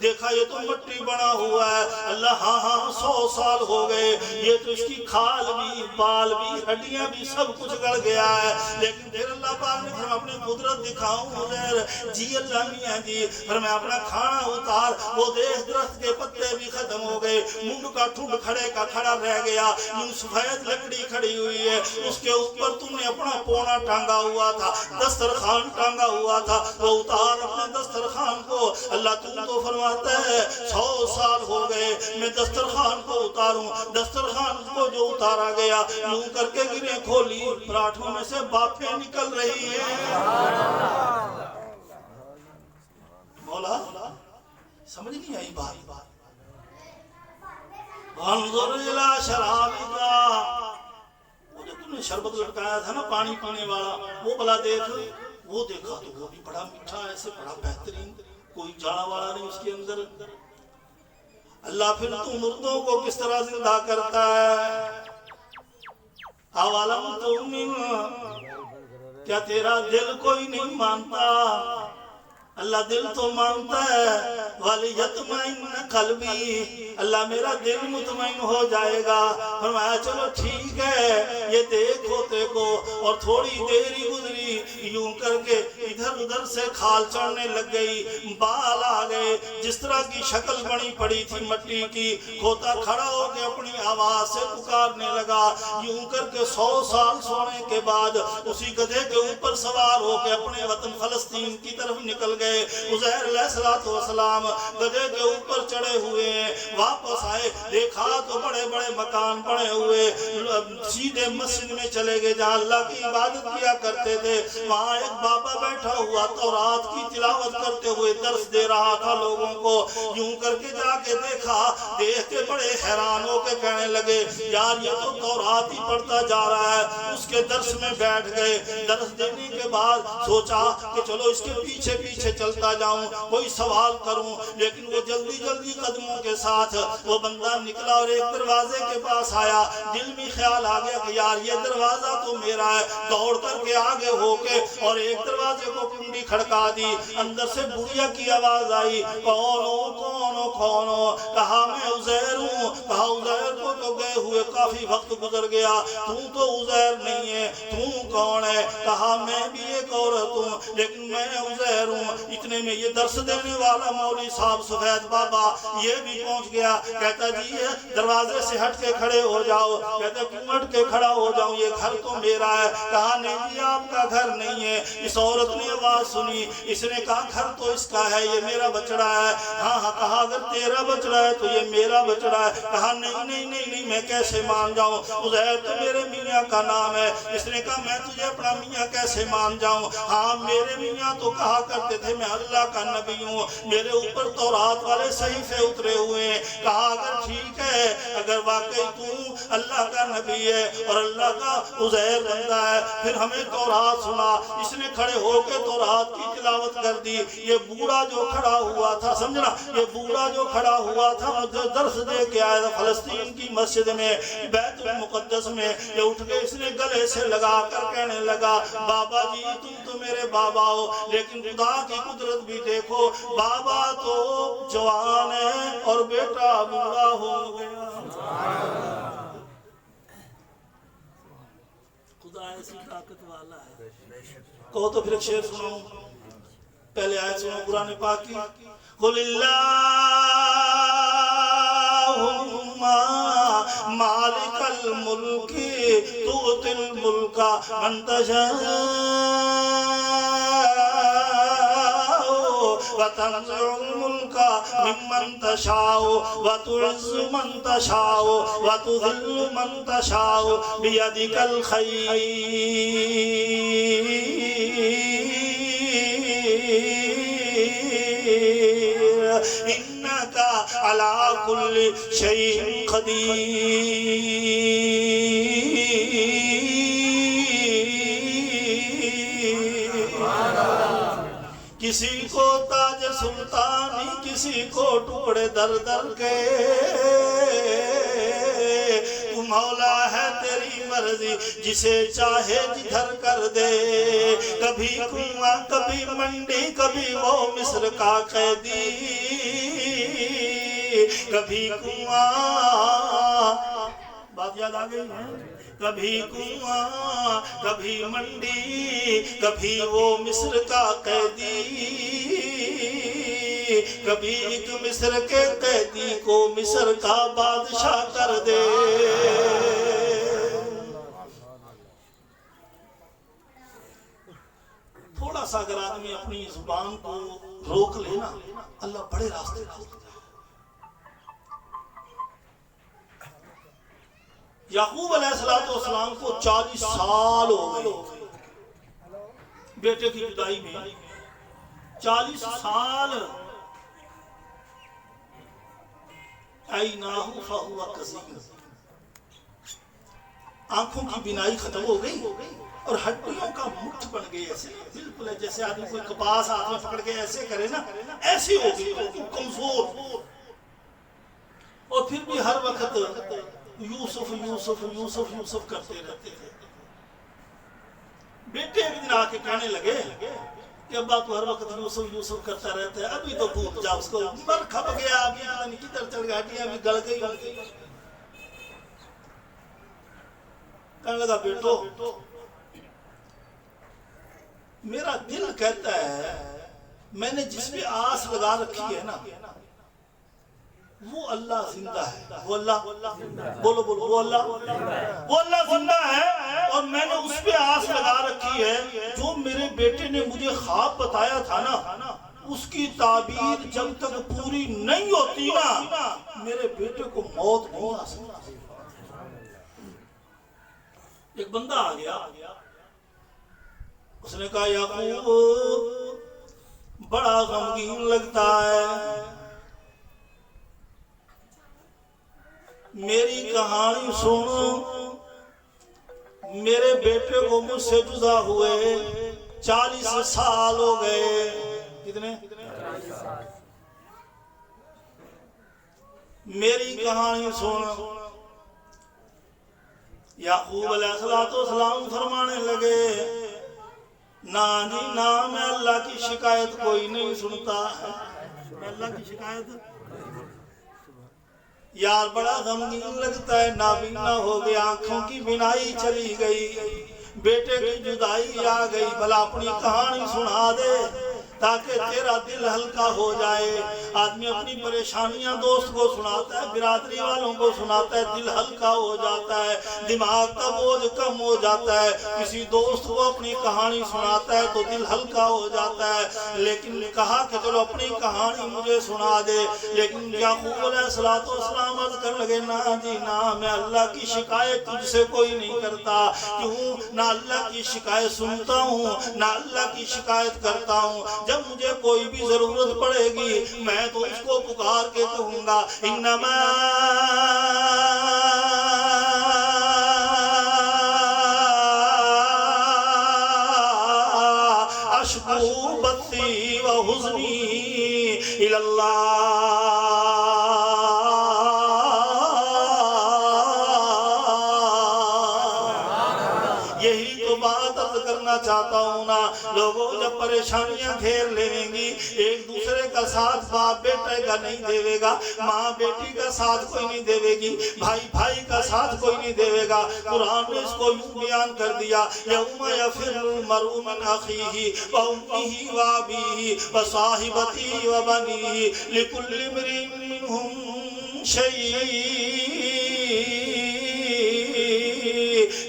دیکھا یہ تو مٹی بنا ہوا ہے، اللہ ہاں 100 سال ہو گئے، یہ تو اس کی کھال بھی بال بھی ہڈیاں بھی سب کچھ گڑ گیا ہے، لیکن پھر اللہ پاک نے فرمایا اپنی قدرت دکھاؤں عزیر؟ جی اللہ میاں جی۔ فرمایا اپنا کھانا اتار، وہ دیکھ درخت کے پتے بھی ختم ہو گئے، منڈ کا ٹھنڈ کھڑے کا کھڑا رہ گیا، یوں سفید لکڑی کھڑی ہوئی ہے، اس کے اوپر تم نے اپنا پونا ٹانگا ہوا تھا، دسترخوان ٹانگا ہوا تھا، وہ اتار اپنے دسترخوان کو۔ اللہ تم تو فرماتا ہے 100 سال ہو گئے میں دسترخوان کو اتاروں، دسترخوان کو جو اتارا گیا یوں کر کے گریں کھولی، پراٹھوں میں سے باتیں نکل رہی ہیں۔ مولا سمجھ نہیں آئی بات؟ انظر الی شرابک، وہ جو تم نے شربت لٹکایا تھا نا پانی پینے والا، وہ بلا دیکھ، وہ دیکھا تو وہ بھی بڑا میٹھا، ایسے بڑا بہترین، کوئی جاڑا والا نہیں اس کے اندر۔ اللہ پھر تو مردوں کو کس طرح زندہ کرتا ہے؟ اولم تؤمن، کیا تیرا دل کوئی نہیں مانتا؟ اللہ دل تو مانتا ہے وَلِيَطْمَئِنَّ قَلْبِي، اللہ میرا دل مطمئن ہو جائے گا۔ فرمایا چلو ٹھیک ہے، یہ دیکھو کو، اور تھوڑی دیری گزری، یوں کر کے ادھر ادھر سے کھال چڑھنے لگ گئی، بال آ گئے، جس طرح کی شکل بنی پڑی تھی مٹی کی۔ کھوتا کھڑا ہو کے اپنی آواز سے پکارنے لگا، یوں کر کے 100 سال سونے کے بعد اسی گدھے کے اوپر سوار ہو کے اپنے وطن فلسطین کی طرف نکل گئے۔ عزیر علیہ السلام گدھے کے اوپر چڑھے ہوئے ہیں، واپس آئے، دیکھا تو بڑے بڑے مکان بنے ہوئے، سیدھے مسجد میں چلے گئے جہاں اللہ کی عبادت کیا کرتے تھے۔ وہاں ایک بابا بیٹھا ہوا تورات کی تلاوت کرتے ہوئے درس دے رہا تھا لوگوں کو۔ یوں کر کے جا کے دیکھا، دیکھ کے بڑے حیران ہو کے کہنے لگے یار یہ تو تورات ہی پڑھتا جا رہا ہے۔ اس کے درس میں بیٹھ گئے، درس دینے کے بعد سوچا کہ چلو اس کے پیچھے پیچھے چلتا جاؤں، کوئی سوال کروں، لیکن وہ جلدی جلدی قدموں کے ساتھ وہ بندہ نکلا اور ایک دروازے کے پاس آیا۔ دل میں خیال آ گیا کہ یار یہ دروازہ تو میرا ہے، دوڑ کر کے آگے ہو کے اور ایک دروازے کو کنڈی کھڑکا دی۔ اندر سے بڑھیا کی آواز آئی، کون ہو کون ہو کون ہو؟ کہا میں عزیر ہوں۔ کہا عزیر کو تو گئے ہوئے کافی وقت گزر گیا، تو عزیر نہیں ہے، کون ہے؟ کہا میں بھی ایک عورت ہوں لیکن میں عزیر ہوں۔ اتنے میں یہ درس دینے والا مولوی صاحب سفید بابا یہ بھی پہنچ گیا، کہتا جی یہ دروازے سے ہٹ کے کھڑے ہو جاؤ۔ کہتا کیوں ہٹ کے کھڑا ہو جاؤں، یہ گھر تو میرا ہے۔ کہا نہیں جی آپ کا گھر نہیں ہے۔ اس عورت نے آواز سنی، اس نے کہا گھر تو اس کا ہے، یہ میرا بچڑا ہے۔ ہاں کہا اگر تیرا بچڑا ہے تو یہ میرا بچڑا ہے۔ کہا نہیں میں کیسے مان جاؤں، عزیر تو میرے میاں کا نام ہے۔ اس نے کہا میں تجھے اپنا میاں کیسے مان جاؤں؟ ہاں میرے میاں تو کہا کرتے تھے میں اللہ کا نبی ہوں، میرے اوپر تورات والے صحیفے اترے ہوئے ہیں۔ کہا اگر ٹھیک ہے، اگر واقعی تو اللہ کا نبی ہے اور اللہ کا عزیر بندہ ہے پھر ہمیں تورات سنا۔ اس نے کھڑے ہو کے تورات کی تلاوت کر دی۔ یہ بوڑھا جو کھڑا ہوا تھا، سمجھنا، یہ بوڑھا جو کھڑا ہوا تھا درس دے کے آیا تھا فلسطین کی مسجد میں، بیت المقدس میں، یہ اٹھ کے اس نے گلے سے لگا کر کہنے لگا بابا جی تم تو میرے بابا ہو، لیکن خدا کی قدرت بھی دیکھو، بابا تو جوان ہے اور بیٹا بوڑھا ہو گیا۔ خدا ایسی طاقت والا ہے۔ کہو تو پھر ایک شعر سناؤں، پہلے آیت سنو قرآن پاک کی، قُلِ اللہم مالک الملک تؤتی الملک من تشاء وتنزع الملک ممن تشاء وتعز من تشاء وتذل من تشاء بیدک الخیر انکا علی کل شیء قدیر۔ کسی کو تاج سلطانی، کسی کو ٹکڑے در در کے، تو مولا ہے تیری مرضی جسے چاہے جدھر کر دے۔ کبھی کنواں کبھی منڈی، کبھی وہ مصر کا قیدی، کبھی کنواں، بات یاد آ گئی ہے، کبھی کنواں کبھی منڈی، کبھی وہ مصر کا قیدی، کبھی ایک مصر کے قیدی کو مصر کا بادشاہ کر دے۔ تھوڑا سا اگر آدمی اپنی زبان کو روک لینا، اللہ بڑے راستے کھولتا ہے۔ یعقوب علیہ السلام کو 40 سال ہو گئے بیٹے کی جدائی میں، 40 سال۔ عیناہ فہو کظیم، آنکھوں کی بینائی ختم ہو گئی اور ہڈیوں کا مٹھ بن گئی، ایسے بالکل جیسے آدمی کوئی کپاس ہاتھ میں پکڑ کے ایسے کرے نا، ایسی ہو گئی کمزور، اور پھر بھی ہر وقت یوسف یوسف یوسف یوسف کرتے رہتے تھے۔ بیٹے ایک دن آ کے کہنے لگے کہ ابا تو ہر وقت یوسف یوسف کرتا رہتا ہے، ابھی تو بھول جا اس کو، مر کھپ گیا، ابھی پتہ نہیں کدھر چل گیا، ہڈیاں بھی گل گئی ہوگی۔ کہنے لگا بیٹو میرا دل کہتا ہے میں نے جس پہ آس لگا رکھی ہے نا وہ اللہ زندہ ہے، وہ اللہ بولو وہ اللہ زندہ ہے، اور میں نے اس پہ آس لگا رکھی ہے جو میرے بیٹے نے مجھے خواب بتایا تھا نا اس کی تعبیر جب تک پوری نہیں ہوتی نا میرے بیٹے کو موت نہیں آ سکتی۔ ایک بندہ آ گیا، اس نے کہا یعقوب بڑا غمگین لگتا ہے، میری کہانی سن، میرے بیٹے کو مجھ سے جدا ہوئے 40 سال ہو گئے۔ کتنے؟ میری کہانی سن۔ یعقوب علیہ السلام فرمانے لگے نا جی نا، میں اللہ کی شکایت کوئی نہیں سنتا ہے، میں اللہ کی شکایت یار بڑا غمگین لگتا ہے، نابینا ہو گیا، آنکھوں کی بینائی چلی گئی، بیٹے کی جدائی آ گئی، بھلا اپنی کہانی سنا دے تاکہ تیرا دل ہلکا ہو جائے۔ آدمی اپنی پریشانیاں دوست کو سناتا ہے، برادری والوں کو سناتا ہے، دل ہلکا ہو جاتا ہے، دماغ کا بوجھ کم ہو جاتا ہے، کسی دوست کو اپنی کہانی سناتا ہے تو دل ہلکا ہو جاتا ہے۔ لیکن کہا کہ چلو اپنی کہانی مجھے سنا دے، لیکن یعقوب علیہ السلام عرض کرنے لگے نا جی نا، میں اللہ کی شکایت تجھ سے کوئی نہیں کرتا، کیوں نہ اللہ کی شکایت سنتا ہوں نہ اللہ کی شکایت کرتا ہوں۔ جب مجھے کوئی بھی ضرورت پڑے گی میں تو اس کو پکار کے کہوں گا انما اشکو بثی و حزنی الی اللہ۔ یہی تو بات عرض کرنا چاہتا ہوں نا، لوگوں جب پریشانیاں گھیر لیں گی، ایک دوسرے کا ساتھ باپ بیٹے کا نہیں دے گا، ماں بیٹی کا ساتھ کوئی نہیں دے گی، بھائی بھائی کا ساتھ کوئی نہیں دے گا۔ قرآن نے اس کو یوں بیان کر دیا یوم یفر المرء من اخیہ وامہ وابیہ وصاحبتہ وبنیہ لکل امرئ منہم شیء۔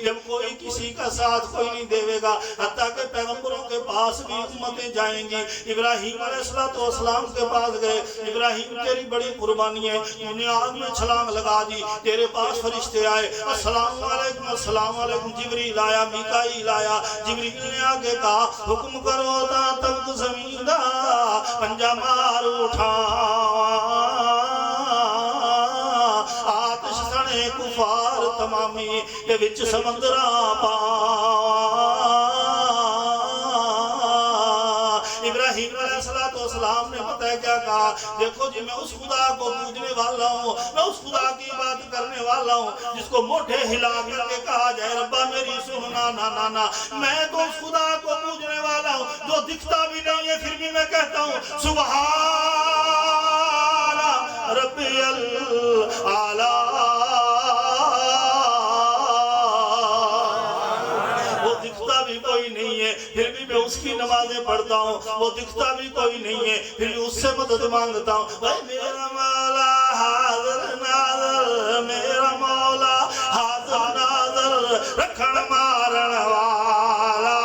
جب کوئی کسی کا ساتھ کوئی نہیں دے گا، حتیٰ کہ پیغمبروں کے پاس بھی امتیں جائیں گی۔ ابراہیم علیہ السلام کے پاس گئے، ابراہیم تیری بڑی قربانی ہے، انہیں آگ میں چھلانگ لگا دی، تیرے پاس فرشتے آئے، السلام علیکم السلام علیکم، جبریل آیا میکائیل آیا، جبریل نے آگے کہا حکم کرو تا تب زمین دا پنجا مار اٹھا، آتش سنے کفار تمامی کے وچ سمندرہ پا۔ ابراہیم علیہ السلام نے پتہ ہے کیا کہا، دیکھو جی میں اس خدا کو پوجنے والا ہوں، میں اس خدا کی بات کرنے والا ہوں جس کو موٹے ہلا کر کے کہا جائے ربا میری سننا نا نا نا، میں تو اس خدا کو پوجنے والا ہوں جو دکھتا بھی نہیں ہے پھر بھی میں کہتا ہوں سبحان ربی الاعلیٰ۔ پھر بھی میں اس کی نمازیں پڑھتا ہوں، وہ دکھتا بھی کوئی نہیں ہے پھر بھی اس سے مدد مانگتا ہوں۔ اے میرا مولا حاضر ناظر، میرا مولا حاضر ناظر، رکھن مارن والا،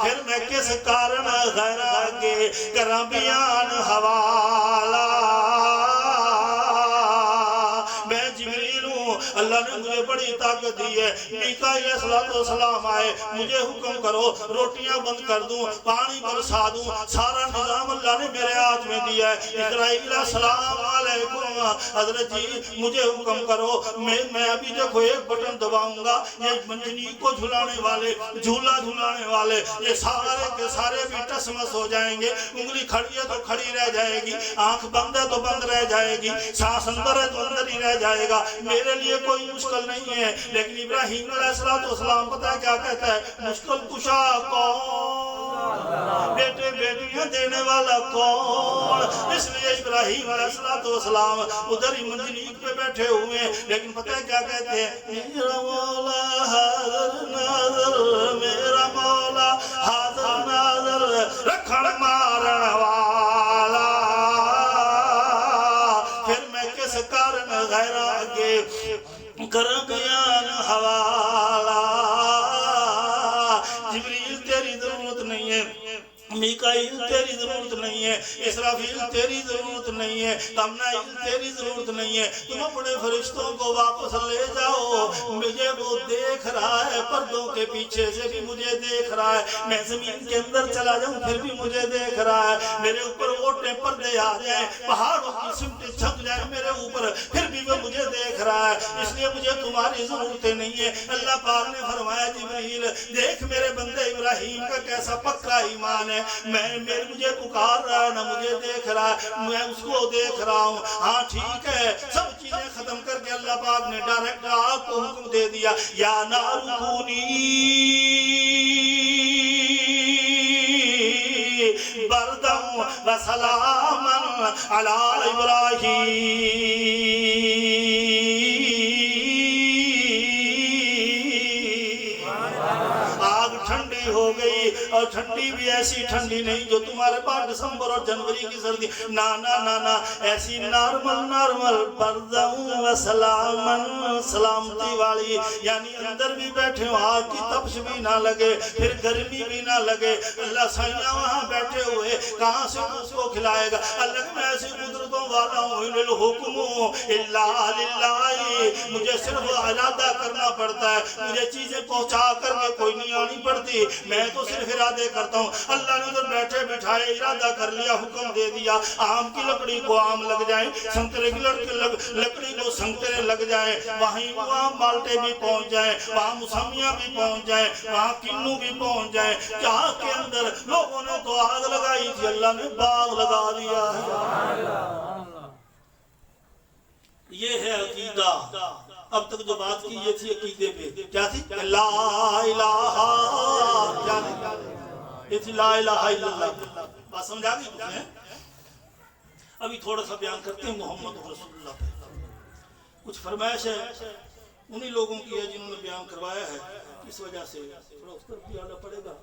پھر میں کس کارن غیر آگے کراں بیان حوالہ۔ میں جبریل ہوں، اللہ نے مجھے بڑی طاقت دی ہے، میکائیل علیہ السلام آئے، مجھے حکم کرو روٹیاں بند کر دوں، پانی برسا دوں، سارا نظام اللہ نے میرے ہاتھ میں دیا ہے۔ اسرائیل السلام علیکم، حضرت جی مجھے حکم کرو، میں ابھی دیکھو ایک بٹن دباؤں گا، یہ منجنی کو جھلانے والے، جھولا جھلانے والے، یہ سارے کے سارے بھی ٹسمس ہو جائیں گے، انگلی کھڑی ہے تو کھڑی رہ جائے گی، آنکھ بند ہے تو بند رہ جائے گی، سانس اندر ہے تو اندر ہی رہ جائے گا، میرے لیے کوئی مشکل نہیں ہے۔ لیکن ابراہیم علیہ السلام پتہ ہے کیا کہتا ہے، مشکل کشا کون بیٹے بیٹیاں دینے والا کون؟ اس لیے ابراہیم علیہ السلام ادھر ہی منجنیق پہ بیٹھے ہوئے ہیں، لیکن پتہ ہے کیا کہتے ہیں؟ میرا مولا حاضر ناظر، میرا مولا حاضر ناظر، رکھن مارن والا، پھر میں کس کارن غیر آگے کر بیان حوالہ۔ جبریل تیری ضرورت نہیں ہے، میکائیل تیری ضرورت نہیں ہے، اسرافیل تیری ضرورت نہیں ہے، تمنائیل تیری ضرورت نہیں ہے، تم اپنے فرشتوں کو واپس لے جاؤ، مجھے وہ دیکھ رہا ہے، پردوں کے پیچھے سے بھی مجھے دیکھ رہا ہے، میں زمین کے اندر چلا جاؤں پھر بھی مجھے دیکھ رہا ہے، میرے اوپر اوٹے پردے آ جائیں، پہاڑوں کی سمتیں چھک جائیں میرے اوپر، پھر بھی وہ مجھے دیکھ رہا ہے، اس لیے مجھے تمہاری ضرورتیں نہیں ہے۔ اللہ پاک نے فرمایا جبریل دیکھ میرے بندے ابراہیم کا کیسا پکا ایمان ہے، مجھے پکار رہا ہے، نہ مجھے دیکھ رہا ہے، میں اس کو دیکھ رہا ہوں۔ ہاں ٹھیک ہے، سب چیزیں ختم کر کے اللہ پاک نے ڈائریکٹ آگ کو حکم دے دیا، یا نار کونی بردم و سلاما علی ابراہیم۔ آگ ٹھنڈی ہو گئی، اور ٹھنڈی بھی ایسی ٹھنڈی نہیں جو تمہارے پاس دسمبر اور جنوری کی سردی، نا نا نا نا، ایسی نارمل بردم و سلامن، سلامتی والی، یعنی اندر بھی بیٹھے ہو آگ کی تپش بھی نہ لگے، پھر گرمی بھی نہ لگے۔ اللہ سائیاں وہاں بیٹھے ہوئے، کہاں سے اس کو کھلائے گا؟ اللہ میں ایسی قدرتوں والا ہوں، ان الحکم الا للہ، مجھے صرف ارادہ کرنا پڑتا ہے، مجھے چیزیں پہنچا کر کے کوئی نہیں آنی پڑتی، میں تو صرف ارادے کرتا ہوں۔ اللہ نے ادھر بیٹھے بٹھائے ارادہ کر لیا، حکم دے دیا، آم کی لکڑی کو آم لگ جائیں، سنترے کی لکڑی کو سنترے لگ جائیں، وہاں مالٹے بھی پہنچ جائیں، وہاں موسمیاں بھی پہنچ جائیں، وہاں کنو بھی پہنچ جائیں۔ جہاں کے اندر لوگوں نے تو آگ لگائی تھی، اللہ نے باغ لگا دیا ہے۔ یہ ہے عقیدہ۔ اب تک جو بات کی یہ تھی عقیدے پہ، کیا تھی؟ لا الہ، کیا تھی؟ یہ تھی لا الہ الا اللہ۔ بات سمجھا گئی تمہیں؟ ابھی تھوڑا سا بیان کرتے ہیں محمد رسول اللہ پہ۔ کچھ فرمائش ہے انہی لوگوں کی ہے جنہوں نے بیان کروایا ہے، اس وجہ سے تھوڑا اس پر بھی آنا پڑے گا۔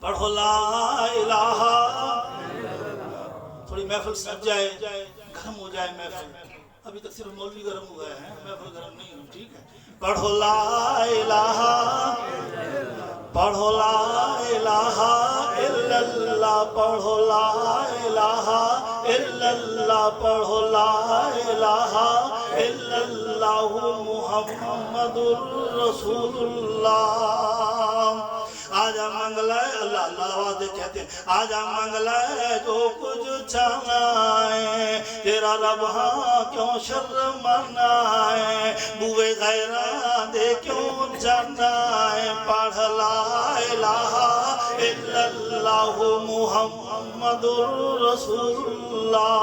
پڑھو لا الہ، تھوڑی محفل سج جائے، گرم ہو جائے محفل، ابھی تک صرف مولوی گرم ہوا ہے، محفل گرم نہیں ہوئی، ٹھیک ہے؟ پڑھو لا الہ، پڑھو لا الہ الا اللہ، پڑھو لا الہ الا اللہ، پڑھو لا الہ الا اللہ محمد رسول اللہ۔ آجا منگلہ اللہ اللہ آواز دے کہتے ہیں، آجا منگلہ جو کچھ چاہائے، تیرا رب ہاں کیوں شرمنائے، بوئے غیران دے کیوں جانائے، پڑھ لا الہ الا اللہ محمد رسول اللہ۔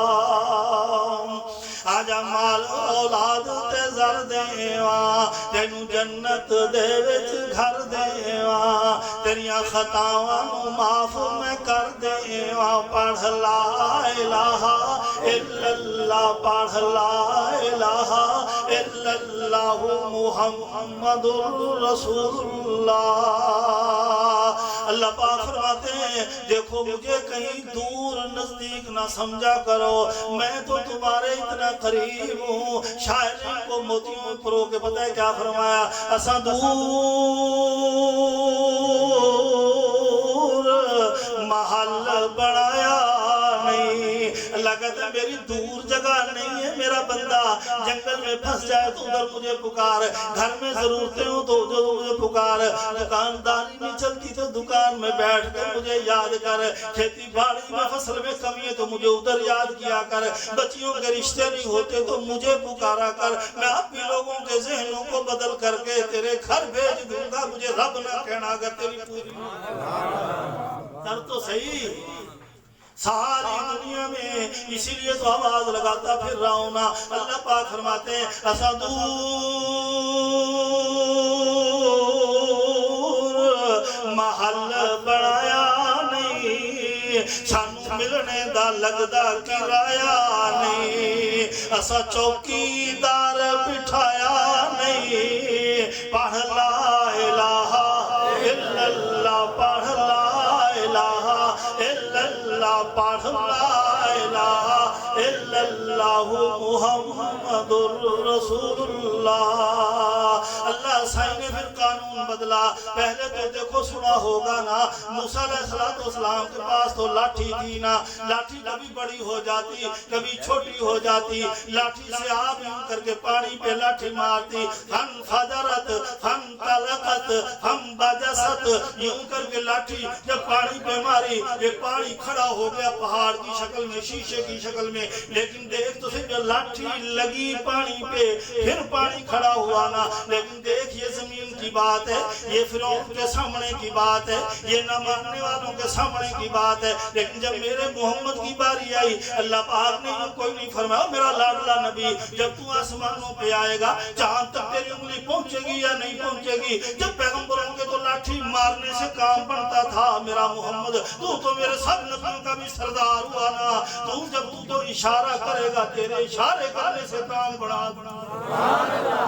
آجا مال اولاد تے زر دیواں، تینوں جنت دے وچ گھر دیواں، تیریاں خطاواں نوں معاف میں کر دیواں، پڑھ لا الہ الا اللہ، پڑھ لا الہ الا اللہ محمد رسول اللہ۔ اللہ پاک فرماتے ہیں دیکھو مجھے کہیں دور نزدیک نہ سمجھا کرو، میں تو تمہارے اتنا قریب ہوں۔ شاعر نے کو موتیوں پرو کے پتہ ہے کیا فرمایا؟ اساں دور محل بڑھایا نہیں، اللہ کہتا ہے میری دور جگہ نہیں ہے، میرا بندہ جنگل میں پھنس جائے تو ادھر مجھے پکار، گھر میں ضرورتیں ہوں تو ادھر مجھے پکار، دکانداری نہیں چلتی تو دکان میں بیٹھ کر مجھے یاد کر، کھیتی باڑی میں فصل میں کمی ہے تو مجھے ادھر یاد کیا کر، بچیوں کے رشتے نہیں ہوتے تو مجھے پکارا کر، میں اپنی لوگوں کے ذہنوں کو بدل کر کے تیرے گھر بھیج دوں گا، مجھے رب نہ کہنا اگر تیری پوری کر تو صحیح۔ ساری دنیا میں، اسی لیے تو آواز لگاتا پھر رہا ہوں نا۔ اللہ پاک فرماتے ہیں اسدور محل بڑھایا نہیں، سانو ملنے دا لگدا کرایہ نہیں، اسا چوکیدار بٹھایا نہیں۔ پڑھ لا الہ الا اللہ، پڑھ لا الہ الا اللہ، پڑھ لا الہ الا اللہ محمد رسول اللہ۔ اللہ سائن نے پھر قانون بدلا۔ پہلے تو دیکھو سنا ہوگا نا، موسیٰ علیہ السلام کے پاس تو لاٹھی تھی نا، لاٹھی کبھی بڑی ہو جاتی کبھی چھوٹی ہو جاتی، لاٹھی سے آپ یوں کر کے پانی پہ لاٹھی مارتی، فن فجرت فن طلقت فن بجست، یوں کر کے لاٹھی جب پانی پہ ماری، یہ پانی کھڑا ہو گیا پہاڑ کی شکل میں، شیشے کی شکل میں۔ لیکن دیکھ تو صرف جو لاٹھی لگی پانی پہ پھر پانی کھڑا ہوا نا، لیکن دیکھ یہ زمین کی بات ہے، یہ فرعون کے سامنے کی بات ہے، یہ نہ ماننے والوں کے سامنے کی بات ہے۔ لیکن جب میرے محمد کی باری آئی، اللہ پاک نے یوں کوئی نہیں فرمایا میرا لاڈلا نبی جب تو آسمانوں پہ آئے گا چاند تک تیری انگلی پہنچے گی یا نہیں پہنچے گی؟ جب پیغمبروں کے تو لاٹھی مارنے سے کام بنتا تھا، میرا محمد تو میرے سب نبیوں کا بھی سردار ہوا نا، جب تو اشارہ کرے گا تیرے اشارے کرنے سے کام بڑھا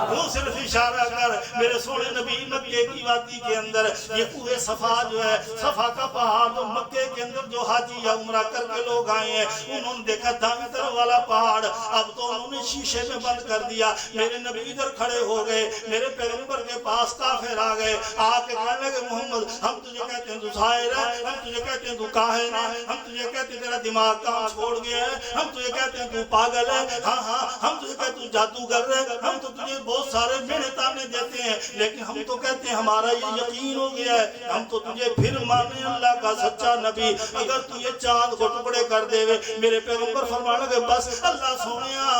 تو صرف اشارہ کر۔ میرے سونے نبی مکے کی وادی کے اندر یہ کوہ صفا جو ہے، صفا کا پہاڑ جو مکے کے اندر جو حاجی یا عمرہ کر کے لوگ آئے ہیں، انہوں نے دیکھا دائیں طرف والا پہاڑ اب تو انہوں نے شیشے میں بند کر دیا۔ میرے نبی ادھر کھڑے ہو گئے، میرے پیغمبر کے پاس کافر آ گئے، آ کے کہنے لگے محمد ہم تجھے کہتے ہیں تو ظاہر ہے، ہم تجھے کہتے ہیں تو کاہن ہے، ہم تجھے کہتے ہیں تیرا دماغ کام چھوڑ گیا ہے، ہم تجھے کہتے ہیں تو پاگل ہے، ہاں ہم تجھے کہتے ہیں تو جادوگر ہے، ہم تو تجھے بہت سارے میڑے تانے دیتے ہیں، لیکن ہم تو کہتے ہیں ہمارا یہ یقین ہو گیا ہے، ہم تو تجھے پھر مانے اللہ کا سچا نبی اگر تو یہ چاند کو ٹکڑے کر دے وے۔ میرے پیغمبر فرمانے لگے بس اللہ سونیا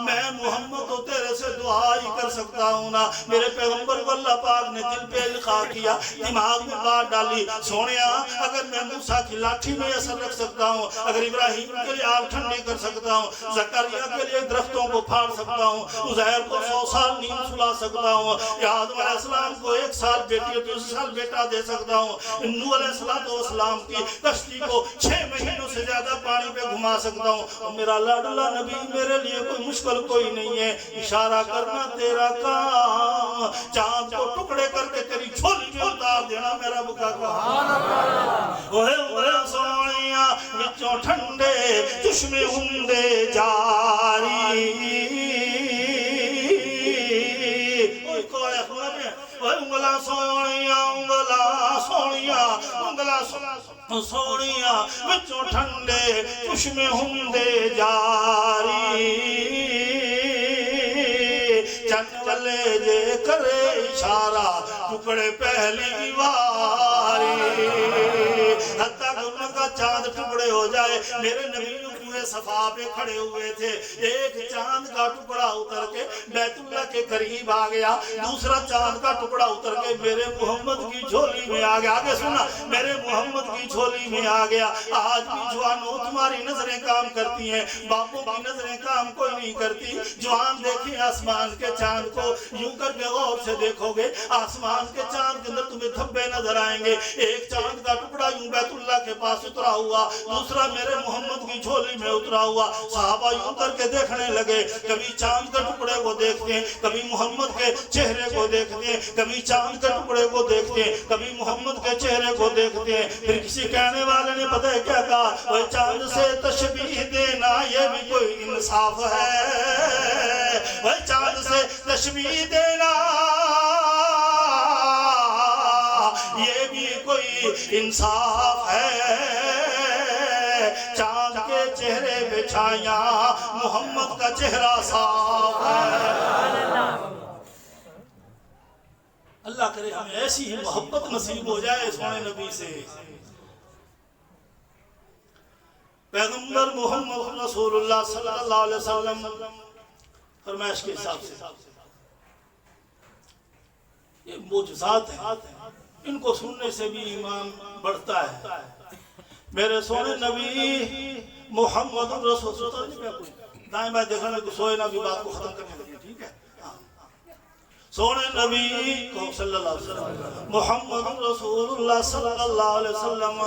میں محمد تو تیرے سے دعا ہی کر سکتا ہوں نا۔ میرے پیغمبر کو اللہ پاک نے دل پہ لکھا کیا، دماغ میں بات ڈالی، سونیا اگر میں موسیٰ کی لاٹھی میں اثر رکھ سکتا ہوں، اگر ابراہیم کے لیے آگ ٹھنڈی کر سکتا ہوں، زکریا کے لیے درختوں کو پھاڑ سکتا ہوں، عزیر کو 100 سال نیند سلا سکتا ہوں، یا آدم علیہ السلام کو 1 سال بیٹی اور 2 سال بیٹا دے سکتا ہوں، نوح علیہ السلام کی کشتی کو 6 مہینوں سے زیادہ پانی پہ گھما سکتا ہوں، اور میرا لاڈلا نبی میرے لیے کوئی مشکل کوئی نہیں ہے، اشارہ کرنا تیرا کام، چاند کو ٹکڑے کر کے تیری جھولی میں اتار دینا میرا بکا کام۔ اوہ سونیاں وچوں ٹھنڈے چشمے ہندے جاری، انگلا سونیاں انگلا سونیاں انگلا سونیاں وچوں ٹھنڈے چشمے ہندے جاری، چن والے جے کرے اشارہ ٹکڑے پہلی واری، حتیٰ کہ ان کا چاند ٹکڑے ہو جائے۔ میرے نبی کوہ صفا پہ کھڑے ہوئے تھے، ایک چاند کا ٹکڑا اتر کے بیت اللہ کے قریب آ گیا، دوسرا چاند کا ٹکڑا اتر کے میرے محمد کی جھولی میں آ گیا۔ آگے سنا، میرے محمد کی جھولی میں آ گیا۔ آج بھی جوانوں تمہاری نظریں کام کرتی ہیں، باپوں کی نظریں کام کوئی نہیں کرتی۔ جوان دیکھیں آسمان کے چاند کو، یوں کر کے غور سے دیکھو گے آسمان کے چاند کے اندر تمہیں دھبے نظر آئیں گے۔ ایک چاند کا ٹکڑا یوں بیت اللہ کے پاس اترا ہوا، دوسرا میرے محمد کی جھولی میں اترا ہوا۔ صحابہ یوں کر کے دیکھنے لگے، کبھی چاند کے ٹکڑے کو دیکھتے ہیں، کبھی محمد کے چہرے کو دیکھتے ہیں، کبھی چاند کے ٹکڑے کو دیکھتے ہیں، کبھی محمد کے چہرے کو دیکھتے ہیں۔ پھر کسی کہنے والے نے پتہ ہے کیا کہا، وہ چاند سے تشبیہ دینا یہ بھی کوئی انصاف ہے، وہ چاند سے تشبیہ دینا یہ بھی کوئی انصاف ہے، چاند کے چہرے پہ چھایاں محمد کا چہرہ صاف ہے۔ اللہ کرے ہمیں ایسی ہی محبت نصیب ہو جائے سونے نبی سے۔ پیغمبر محمد رسول اللہ صلی اللہ علیہ وسلم فرمائش کے حساب سے یہ معجزات ہیں، ان کو سننے سے بھی ایمان بڑھتا ہے۔ میرے سونے نبی محمد رسول اللہ دائیں بائیں دیکھنے میں سوئے نبی بات کو ختم کرنے لگے. ٹھیک ہے سونے نبی کو صلی اللہ علیہ وسلم محمد رسول اللہ صلی اللہ علیہ وسلم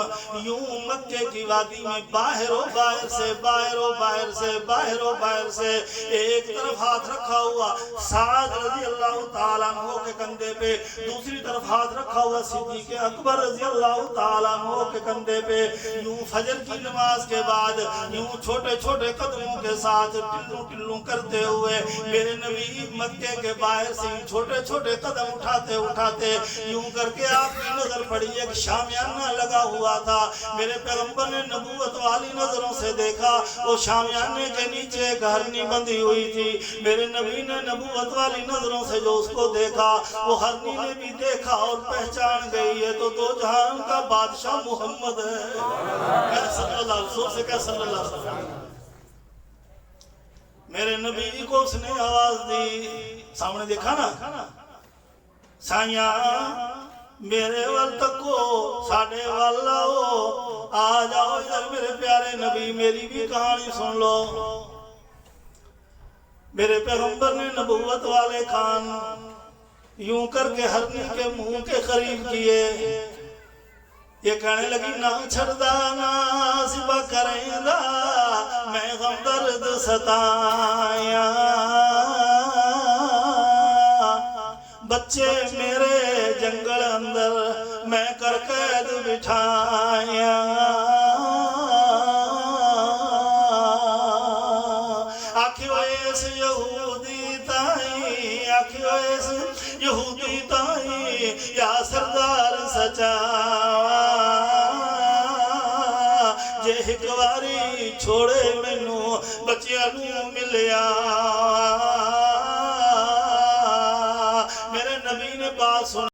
یوں مکے کی وادی میں باہر و باہر سے باہر و باہر سے باہر و باہر سے ایک طرف ہاتھ رکھا ہوا سعد رضی اللہ تعالیٰ عنہ کے کندھے پہ, دوسری طرف ہاتھ رکھا ہوا صدیق اکبر رضی اللہ تعالیٰ عنہ کے کندھے پہ. یوں فجر کی نماز کے بعد یوں چھوٹے چھوٹے قدموں کے ساتھ ٹلوں ٹلوں کرتے ہوئے میرے نبی مکے کے باہر سے چھوٹے چھوٹے قدم اٹھاتے اٹھاتے یوں کر کے آپ کی نظر پڑی ایک شامیانہ لگا ہوا تھا. میرے پیغمبر نے نبوت والی نظروں سے دیکھا, وہ شامیانے کے نیچے ایک ہرنی بندھی ہوئی تھی. میرے نبی نے نبوت والی نظروں سے جو اس کو دیکھا, وہ ہرنی نے بھی دیکھا اور پہچان گئی ہے تو دو جہان کا بادشاہ محمد ہے صلی اللہ علیہ وسلم. سے کہ صلی اللہ علیہ وسلم میرے نبی کو اس نے آواز دی, سامنے دیکھا نا سائیاں میرے وال تکو ساڑھے والا ہو, آ جاؤ ادھر میرے پیارے نبی میری بھی کہانی سن لو. میرے پیغمبر نے نبوت والے کان یوں کر کے ہرنی کے منہ کے قریب کیے. یہ کہنے لگی نہ چھڑدا نہ سبا کریں گا میں غم درد ستایا, بچے میرے جنگل اندر میں کر قید بٹھایا. آکھیو ایس یہودی تائیں آکھیو ایس یہودی تائیں یا سردار سچا جے ہکواری چھوڑے مینوں بچیاں نوں ملیا. میرے نبی نے بات سنی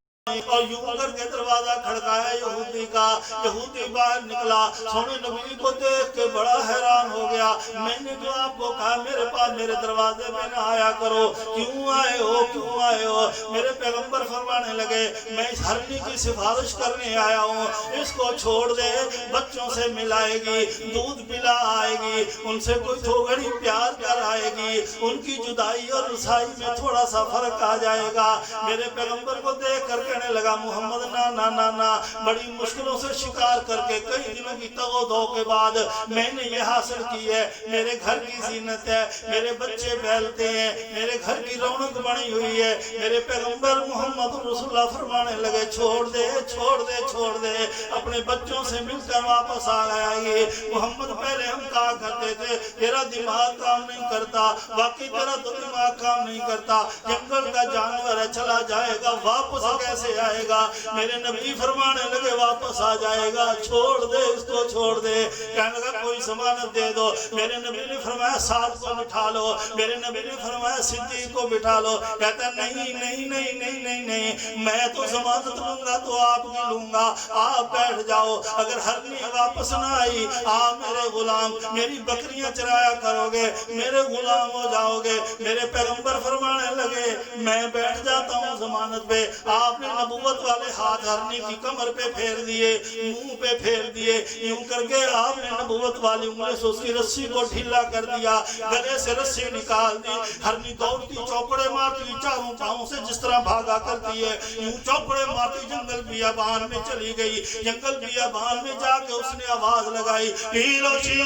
اور یوں کر کے دروازہ کھڑکایا یہودی کا. یہودی باہر نکلا, سونے نبی کو دیکھ کے بڑا حیران ہو گیا. میں نے جو آپ کو کہا میرے پاس میرے دروازے پہ نہ آیا کرو, کیوں آئے ہو کیوں آئے ہو؟ میرے پیغمبر فرمانے لگے میں اس ہرنی کی سفارش کرنے آیا ہوں, اس کو چھوڑ دے, بچوں سے ملائے گی, دودھ پلا آئے گی, ان سے کوئی تھوڑی پیار کر آئے گی, ان کی جدائی اور رسائی میں تھوڑا سا فرق آ جائے گا. میرے پیغمبر کو دیکھ کر کہنے لگا محمد نا نا نا نا, بڑی مشکلوں سے شکار کر کے کئی دنوں کی تگ و دو کے بعد میں نے یہ حاصل کی ہے. میرے گھر کی زینت ہے, میرے بچے پھیلتے ہیں, میرے گھر کی رونق بنی ہوئی ہے. میرے پیغمبر محمد رسول اللہ فرمانے لگے چھوڑ دے چھوڑ دے چھوڑ دے, اپنے بچوں سے مل کر واپس آ گیا. یہ محمد پہلے ہم کہا کرتے تھے تیرا دماغ کام نہیں کرتا, واقعی تیرا تو دماغ کام نہیں کرتا, جنگل کا جانور ہے چلا جائے گا واپس کیسے آئے گا؟ میرے نبی فرمانے لگے واپس آ جائے گا, چھوڑ دے اس کو چھوڑ دے. کہنے لگا کوئی ضمانت دے دو. میرے نبی نے فرمایا سعد کو بٹھا لو, میرے نبی نے فرمایا صدیق کو بٹھا لو. کہتا نہیں نہیں نہیں نہیں نہیں نہیں, میں تو ضمانت لوں گا تو آپ کی لوں گا, آپ بیٹھ جاؤ. اگر ہرنی واپس نہ آئی آپ میرے غلام, میری بکریاں چرایا کرو گے, میرے غلام ہو جاؤ گے. میرے پیغمبر فرمانے لگے میں بیٹھ جاتا ہوں ضمانت پہ. آپ نے نبوت والے ہاتھ ہرنی کی کمر پہ پھیر دیے, منہ پہ پھیر دیے, یوں کر کے آپ نے نبوت والی انگلی سے اس کی رسی کو ڈھیلا کر دیا, گلے سے رسی نکال دی. ہرنی دوڑتی چوکڑے مارتی چاروں پاؤں سے جس طرح بھاگا کرتی ہے, یوں چوکڑے مارتی جنگل بیابان میں چلی گئی. جنگل بیابان میں جا کے اس نے آواز لگائی پیلو شیر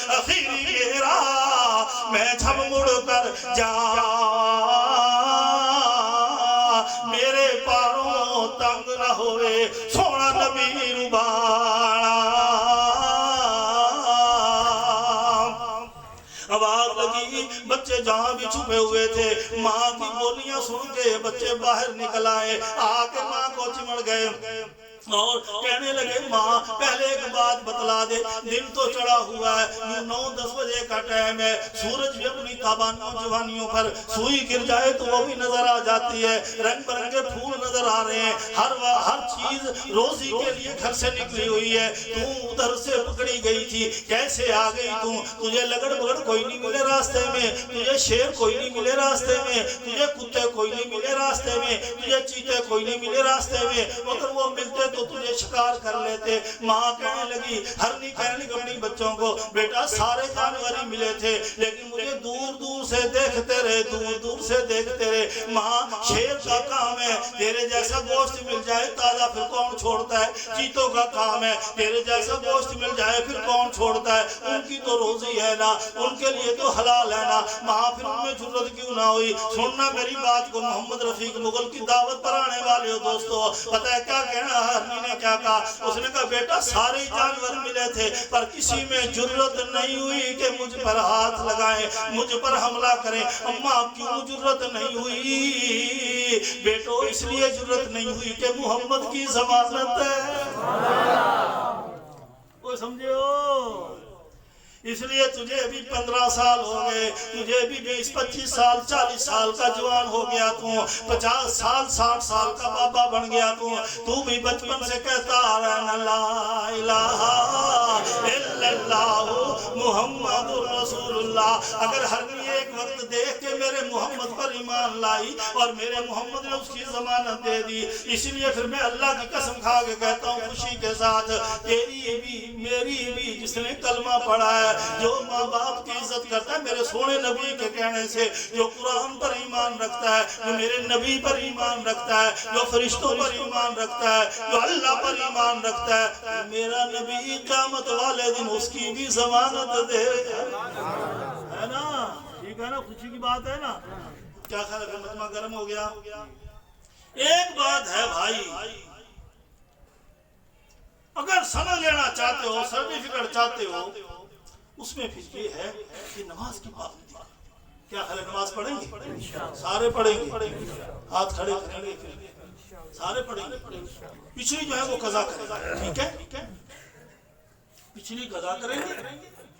اخیری میرا, میں جھب مڑ کر جا میرے پاروں تنگ نہ ہوئے سونا نبی ربانا. آواز لگی, بچے جہاں بھی چھپے ہوئے تھے ماں کی بولیاں سن کے بچے باہر نکل آئے, آ کے ماں کو چمڑ گئے اور کہنے لگے ماں پہلے ایک بات بتلا دے, دن تو چڑھا ہوا ہے, 9-10 بجے کا ٹائم ہے, سورج بھی اپنی تابانوں جوانیوں پر سوئی گر جائے تو وہ بھی نظر آ جاتی ہے, رنگ برنگے پھول نظر آ رہے ہیں, ہر چیز روزی کے لیے گھر سے نکلی ہوئی ہے. تو ادھر سے پکڑی گئی تھی, کیسے آ گئی تو؟ تجھے لگڑ بگڑ کوئی نہیں ملے راستے میں, تجھے شیر کوئی نہیں ملے راستے میں, تجھے کتے کوئی نہیں ملے راستے میں, تجھے چیتے کوئی نہیں ملے راستے میں, مگر وہ ملتے تو تجھے شکار کر لیتے۔ ماں کہنے لگی، ہرنی کہنے لگی اپنی بچوں کو، بیٹا سارے جانور ہی ملے تھے لیکن مجھے دور دور سے دیکھتے رہے، دور دور سے دیکھتے رہے۔ ماں شیر کا کام ہے تیرے جیسا گوشت مل جائے تازہ پھر کون چھوڑتا ہے، چیتوں کا کام ہے تیرے جیسا گوشت مل جائے پھر کون چھوڑتا ہے، ان کی تو روزی ہے نا، ان کے لیے تو حلال ہے نا۔ ماں پھر ان میں جرت کیوں نہ ہوئی؟ سننا میری بات کو، محمد رفیق مغل کی دعوت پر آنے والے ہو دوستو، پتہ ہے کیا کہنا ہرنی نے کیا کہا؟ اس نے کہا بیٹا سارے جانور ملے تھے پر کسی میں جرت نہیں ہوئی کہ مجھ پر ہاتھ لگائیں، مجھ پر حملہ کریں۔ اماں کیوں جرت نہیں ہوئی؟ بیٹو اس لیے جرت نہیں ہوئی کہ محمد کی ضمانت ہے۔ وہ سمجھے ہو؟ اس لیے تجھے بھی 15 سال ہو گئے، تجھے بھی 20-25 سال 40 سال کا جوان ہو گیا، تو 50 سال 60 سال کا بابا بن گیا، تو بھی بچپن سے کہتا آ رہا لا الہ الا اللہ محمد رسول اللہ۔ اگر ہرنی ایک وقت دیکھ کے میرے محمد پر ایمان لائی اور میرے محمد نے اس کی ضمانت دے دی، اس لیے پھر میں اللہ کی قسم کھا کے کہتا ہوں خوشی کے ساتھ، تیری بھی میری بھی جس نے کلمہ پڑھا ہے، جو ماں باپ کی عزت کرتا ہے میرے سونے نبی کے کہنے سے، جو قرآن پر ایمان رکھتا ہے، جو میرے نبی پر ایمان رکھتا ہے، جو فرشتوں پر ایمان رکھتا ہے، جو اللہ پر ایمان رکھتا ہے، میرا نبی قیامت والے دن اس کی بھی ضمانت دے ہے نا۔ ٹھیک ہے نا، خوشی کی بات ہے نا۔ کیا خیال ہے مجمع گرم ہو گیا؟ ایک بات ہے بھائی، اگر سند لینا چاہتے ہو، سرٹیفکیٹ چاہتے ہو، اس میں پھر یہ ہے کہ نماز کی پابندی۔ کیا خیال ہے نماز پڑھیں گے؟ سارے پڑھیں گے، ہاتھ کھڑے کریں گے، سارے پڑھیں گے۔ پچھلی جو ہے وہ قضا کریں گے، ٹھیک ہے؟ پچھلی قضا کریں گے،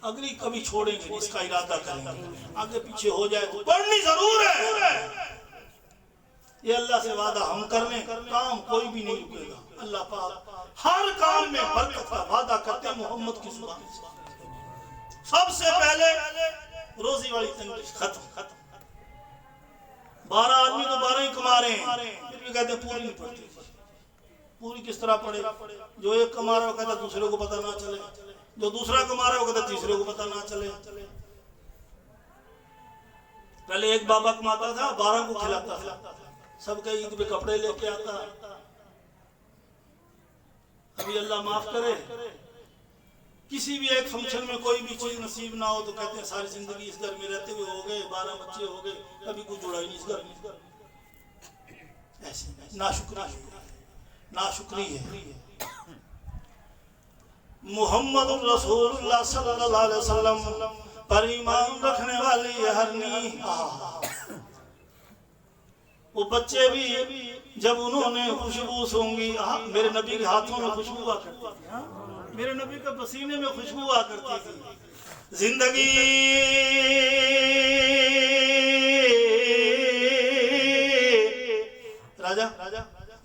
اگلی کبھی چھوڑیں گے، اس کا ارادہ کریں گے، آگے پیچھے ہو جائے تو پڑھنی ضرور ہے۔ یہ اللہ سے وعدہ ہم کر لیں، کام کوئی بھی نہیں رکے گا۔ اللہ پاک ہر کام میں برکت کا وعدہ کرتے ہیں محمد کی زبان سے۔ سب سے پہلے روزی والی تنگی ختم۔ 12 آدمی تو 12 ہی کما رہے ہیں، پھر بھی کہتے ہیں پوری نہیں پڑتی۔ پوری کس طرح پڑے؟ جو ایک کما رہا ہے وہ کہتا ہے دوسرے کو پتہ نہ چلے، جو دوسرا کما رہا ہے وہ کہتا ہے تیسرے کو پتہ نہ چلے۔ پہلے ایک بابا کماتا تھا، 12 کو کھلاتا تھا، سب کے عید پہ کپڑے لے کے آتا۔ ابھی اللہ معاف کرے، کسی بھی ایک فنکشن میں کوئی بھی چیز نصیب نہ ہو تو کہتے ہیں ساری زندگی اس گھر میں رہتے ہوئے ہو گئے، 12 بچے ہو گئے، کبھی کوئی جڑا ہی نہیں اس گھر میں۔ ایسے ناشکری ہے۔ محمد رسول اللہ صلی اللہ علیہ وسلم پر ایمان رکھنے والی ہرنی، وہ بچے بھی جب انہوں نے خوشبو سونگی، میرے نبی کے ہاتھوں میں خوشبو آ کرتی تھی، میرے نبی کے پسینے میں خوشبو آ کرتی تھی۔ زندگی راجہ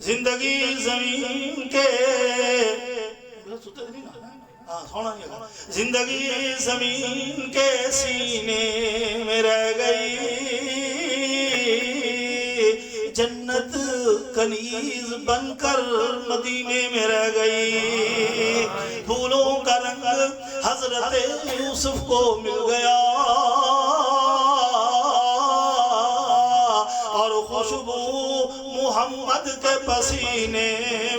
زندگی زمین کے زندگی زمین کے سینے میں رہ گئی، جنت کنیز بن کر مدینے میں رہ گئی، پھولوں کا رنگ حضرت یوسف کو مل گیا اور خوشبو محمد کے پسینے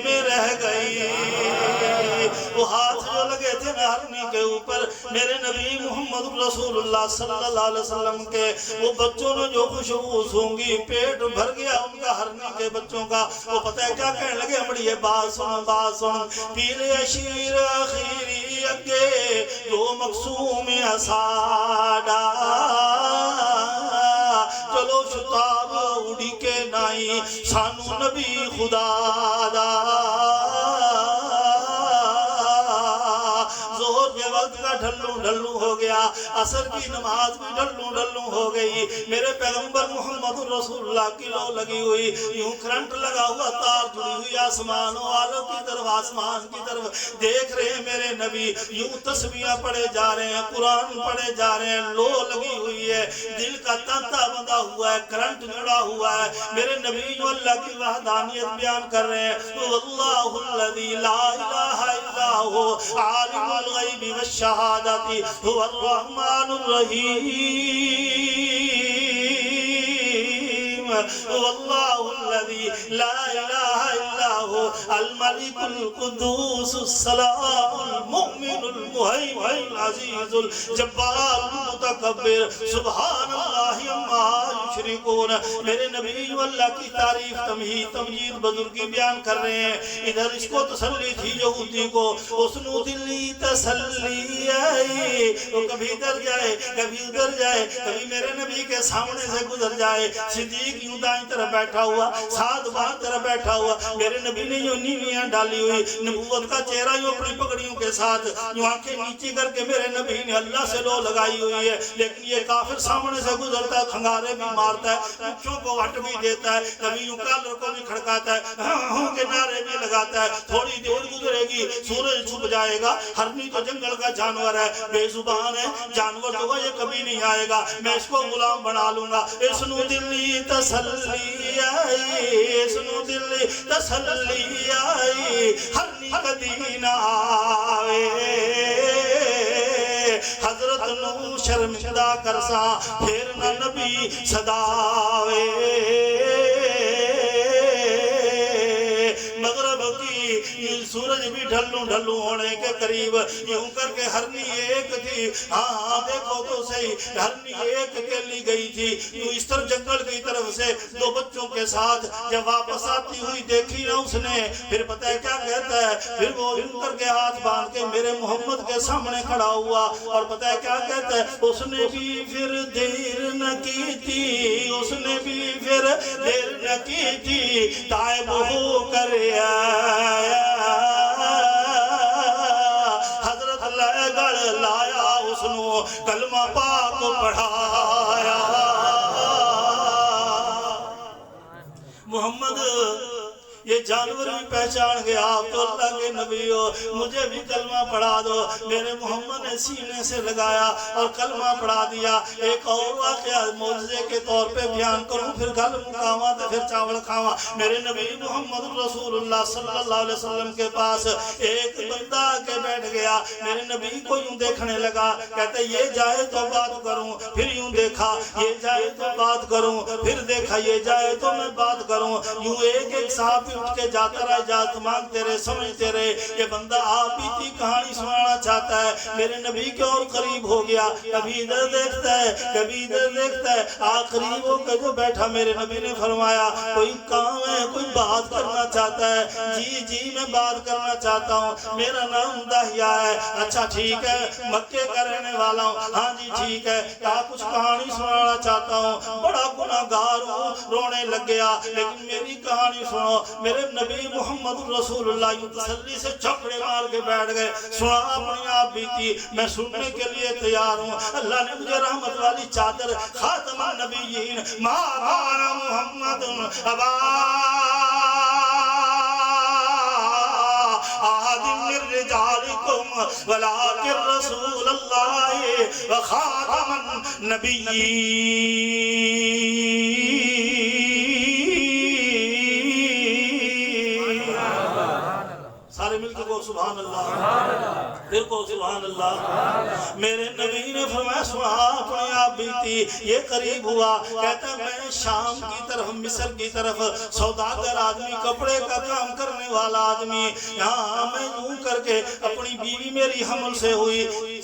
میں رہ گئی۔ وہ ہاتھ جو لگے تھے نا ہرنی کے اوپر میرے نبی محمد رسول اللہ صلی اللہ علیہ وسلم کے، وہ بچوں نے جو خوشبو سونگی پیٹ بھر گیا ان کا، ہرنی کے بچوں کا۔ وہ پتہ ہے کیا کہنے لگے؟ امڑیے بات سن پیلے شیر اخیری اگے جو مقصوم اساڈا، چلو شتاب اڑی کے نائی سانو نبی خدا دا، زہر کے وقت کا ڈھلو ڈھلو ہو گیا، عصر کی نماز بھی ڈھلو ڈھلو ہو گئی، میرے پیغمبر محمد رسول اللہ کی لو لگی ہوئی، یوں کرنٹ لگا ہوا، تار جڑی ہوئی آسمانوں والوں کی طرف، آسمان کی طرف دیکھ رہے ہیں میرے نبی، یوں تسبیحاں پڑھے جا رہے ہیں، قرآن پڑھے جا رہے ہیں، لو لگی ہوئی ہے، دل کا تانتا بندھا ہوا ہے، کرنٹ جڑا ہوا ہے، میرے نبی جو اللہ کی وحدانیت بیان کر رہے ہیں، واللہ الذی لا الہ الا هو عالم الغیب والشہادۃ هو الرحمن الرحیم، واللہ الذی لا الہ الا هو الملک القدوس السلام المؤمن المہیمن العزیز الجبار المتکبر سبحان اللہ عما یشرکون۔ میرے نبی اللہ کی تعریف تمہید تمجید بزرگی بیان کر رہے ہیں، ادھر اس کو تسلی تھی یہودی کو، اس نو دلی تسلی آئی، وہ کبھی ادھر جائے کبھی ادھر جائے، کبھی میرے نبی کے سامنے سے گزر جائے، صدیق یوں دائیں طرف بیٹھا ہوا، سعد بائیں طرف بیٹھا ہوا، میرے نبی نے یوں نیویاں ڈالی ہوئی، نبوت کا چہرہ یوں اپنی پگڑیوں کے ساتھ، یوں آنکھیں نیچی کر کے میرے نبی نے اللہ سے لو لگائی ہوئی ہے، لیکن یہ کافر سامنے سے گزرتا ہے، کھنگارے بھی مارتا ہے، مچھوں کو وٹ بھی دیتا ہے، کبھی یوں کالر کو بھی کھڑکاتا ہے، ہاں کے نعرے بھی لگاتا ہے، تھوڑی دیر گزرے گی سورج چھپ جائے گا، ہرنی تو جنگل کا جانور ہے، بے زبان ہے، جانور جو ہے یہ کبھی نہیں آئے گا، میں اس کو غلام بنا لوں گا، اس نو دلی تسلی آئی، اس نو دلی تسلی آئی، ہرنی کدی نہ آوے، حضرت نو شرمندہ کرسا پھر نہ نبی صداوے، مغرب کی سورج بھی ڈھلو ڈھلو ہونے کے قریب، یوں کر کے ہرنی ایک تھی، ہاں دیکھو تو صحیح، ہرنی ایک کیلی گئی تھی، یوں اس طرف جنگل کی طرف سے دو بچوں کے ساتھ، جب واپس آتی ہوئی دیکھی نہ اس نے، پھر پتہ ہے کیا کہتا ہے، پھر وہ یوں کر کے ہاتھ باندھ کے میرے محمد کے سامنے کھڑا ہوا، اور پتہ ہے کیا کہتا ہے، اس نے بھی پھر دیر نہ کی تھی، اس نے بھی پھر دیر نہ کی تھی، تائب ہو کر آیا، حضرت لے گڑ لایا، اس نو کلمہ پاک پڑھایا، محمد یہ جانور بھی پہچان گیا، آپ تو اللہ کے نبی ہو، مجھے بھی کلمہ پڑھا دو، میرے محمد نے سینے سے لگایا اور کلمہ پڑھا دیا۔ ایک اور واقعہ معجزے کے طور پہ بیان کروں، پھر گھر مکاواں تو پھر چاول کھاواں۔ میرے نبی محمد رسول اللہ صلی اللہ علیہ وسلم کے پاس ایک بندہ آ کے بیٹھ گیا، میرے نبی کو یوں دیکھنے لگا، کہتے یہ جائے تو بات کروں، پھر یوں دیکھا یہ جائے تو بات کروں، پھر دیکھا یہ جائے تو میں بات کروں، یوں ایک ایک صحابی اٹھ کے جاتا رہا، اجازت مانگتے رہے، سمجھتے رہے، یہ بندہ آپ ہی کی کہانی سنانا چاہتا ہے، میرے نبی کے اور قریب ہو گیا، کبھی ادھر دیکھتا ہے کبھی ادھر دیکھتا ہے، قریب ہو کے جو بیٹھا، میرے نبی نے فرمایا کوئی کام ہے، کوئی بات کرنا چاہتا ہے؟ جی جی میں بات کرنا چاہتا ہوں، میرا نام دہیا ہے۔ اچھا ٹھیک ہے، مکے کا رہنے والا ہوں، ہاں جی ٹھیک ہے، کیا کچھ کہانی سنانا چاہتا ہوں، بڑا گناہگار ہوں، رونے لگ گیا، لیکن میری کہانی سنو۔ میرے نبی محمد رسول اللہ تسلی سے چپڑے مار کے بیٹھ گئے، سنا اپنی آپ بیتی، میں سننے کے لیے تیار ہوں۔ اللہ نے مجھے رحمت والی چادر خاتم النبیین ما کان محمد ابا احد من رجالکم ولکن رسول اللہ وخاتم النبیین۔ سارے مل کے کو سبحان اللہ، پھر کو سبحان اللہ۔ میرے نبی نے فرمایا سنا اپنی آپ بیتی، یہ قریب ہوا، کہتا میں شام کی طرف، مصر کی طرف سوداگر آدمی، کپڑے کا کام کرنے والا آدمی، یہاں میں یوں کر کے اپنی بیوی میری حمل سے ہوئی،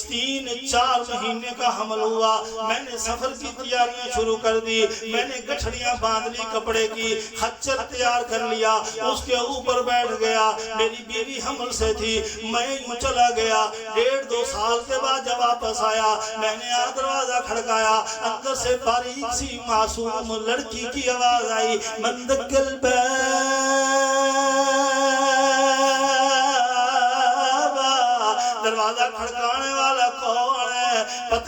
3-4 مہینے کا حمل ہوا، میں نے سفر کی تیاریاں شروع کر دی، میں نے گٹھڑیاں باندھ لی کپڑے کی، خچر تیار کر لیا، اس کے اوپر بیٹھ گیا، میری بیوی حمل سے تھی، میں یوں چلا گیا، 1.5-2 سال کے بعد جب واپس آیا، میں نے دروازہ کھڑکایا، اندر سے باریک سی معصوم لڑکی کی آواز آئی، من دقل دروازہ کھڑکانے والا کون ہے؟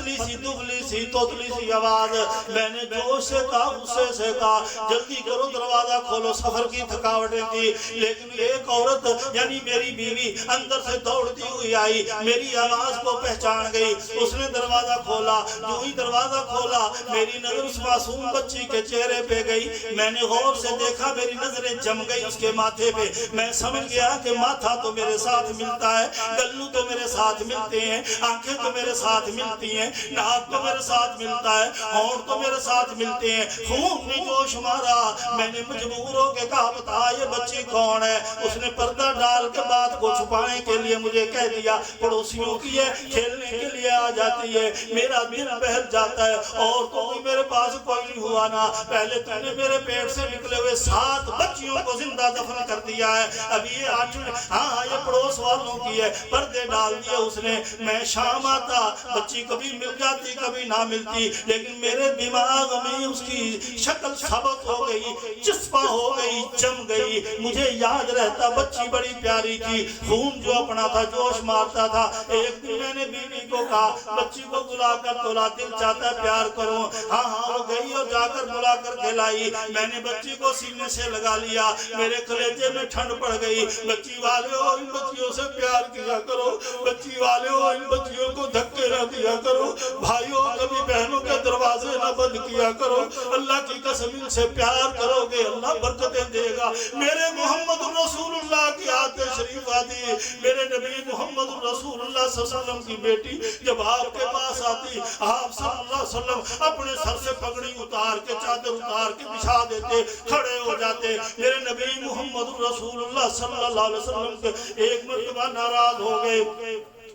پتلی سی دبلی سی توتلی سی آواز. میں نے جوش سے کہا, غصے سے کہا جلدی کرو دروازہ کھولو, سفر کی تھکاوٹیں تھی. لیکن ایک عورت یعنی میری بیوی اندر سے دوڑتی ہوئی آئی, میری آواز کو پہچان گئی. اس نے دروازہ کھولا. جو ہی دروازہ کھولا میری نظر اس معصوم بچی کے چہرے پہ گئی. میں نے غور سے دیکھا, میری نظریں جم گئی اس کے ماتھے پہ. میں سمجھ گیا کہ ماتھا تو میرے ساتھ ملتا ہے, گلو تو میرے ساتھ ملتے ہیں, آنکھیں تو میرے ساتھ ملتی ہیں, ناک تو میرے ساتھ ملتا ہے, ہونٹ تو میرے ساتھ ملتے ہیں. خون نے جوش مارا. میں نے مجبور ہو کے کہا بتا یہ بچی کون ہے. اس نے پردہ ڈال کے بات کو چھپانے کے لیے مجھے کہہ دیا پڑوسیوں کی ہے, کھیلنے کے لیے آ جاتی ہے. میرا دل بہل جاتا ہے. اور تو بھی میرے پاس کوئی نہیں ہوا نا, پہلے تم نے میرے پیٹ سے نکلے ہوئے 7 بچیوں کو زندہ دفن کر دیا ہے. ابھی یہ 8 ہاں یہ پڑوس والوں کی ہے. پردے ڈال دیے اس نے. میں شام آتا, بچی کبھی مل جاتی کبھی نہ ملتی, لیکن میرے دماغ میں اس کی شکل ثبت ہو گئی, چسپا ہو گئی, جم گئی. مجھے یاد رہتا بچی بڑی پیاری تھی, خون جو اپنا تھا جوش مارتا تھا. ایک دن میں نے بیوی کو کہا بچی کو بلا کر تولا, دل چاہتا ہے پیار کروں. ہاں وہ گئی اور جا کر بلا کر کھلائی. میں نے بچی کو سینے سے لگا لیا, میرے کلیجے میں ٹھنڈ پڑ گئی. بچی والے ہو ان بچیوں سے پیار کیا کرو, بچی والے ہو ان بچیوں کو دھکے نہ دیا کرو, بھائیوں کبھی بہنوں کے دروازے نہ بند کیا کرو. اللہ کی قسم ان سے پیار کرو گے اللہ برکتیں دے گا. میرے محمد رسول اللہ کی آت شریف آتی, میرے نبی محمد رسول اللہ صلی اللہ علیہ وسلم کی بیٹی جب آپ کے پاس آتی, آپ صلی اللہ علیہ وسلم اپنے سر سے پگڑی اتار کے چادر اتار کے بچھا دیتے, کھڑے ہو جاتے. میرے نبی محمد رسول اللہ صلی اللہ علیہ وسلم کے ایک مرتبہ ناراض ہو گئے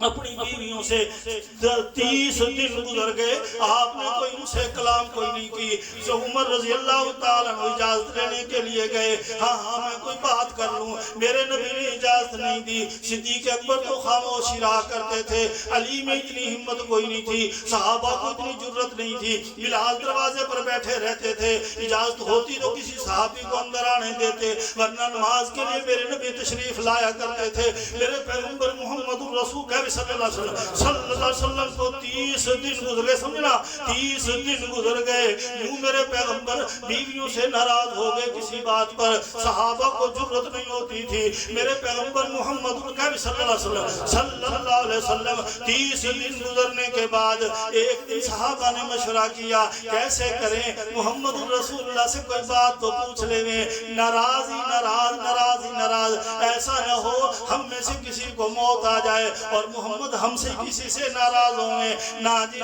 اپنی بیویوں سے. 30 دن گزر گئے, آپ نے کوئی ان سے کلام کوئی نہیں کی. جو عمر رضی اللہ تعالیٰ عنہ اجازت لینے کے لیے گئے, ہاں میں کوئی بات کر لوں. میرے نبی نے اجازت نہیں دی. صدیق اکبر تو خاموشی رہا کرتے تھے, علی میں اتنی ہمت کوئی نہیں تھی, صحابہ کو اتنی جرت نہیں تھی. بلال دروازے پر بیٹھے رہتے تھے, اجازت ہوتی تو کسی صحابی کو اندر آنے دیتے, ورنہ نماز کے لیے میرے نبی تشریف لایا کرتے تھے. میرے پیغمبر محمد رسول صلی اللہ علیہ وسلم کو 30 دن گزرے, سمجھنا 30 دن گزر گئے. یوں میرے پیغمبر بیویوں سے ناراض ہو گئے کسی بات پر. صحابہ کو جرت نہیں ہوتی تھی. میرے پیغمبر محمد صلی اللہ علیہ وسلم 30 دن گزرنے کے بعد ایک دن صحابہ نے مشورہ کیا کیسے کریں, محمد رسول اللہ سے کوئی بات تو پوچھ لیں. ناراض ہی ناراض, ناراض ہی ناراض, ایسا نہ ہو ہم میں سے کسی کو موت آ جائے اور محمد ہم سے کسی سے ناراض ہوئے. نا جی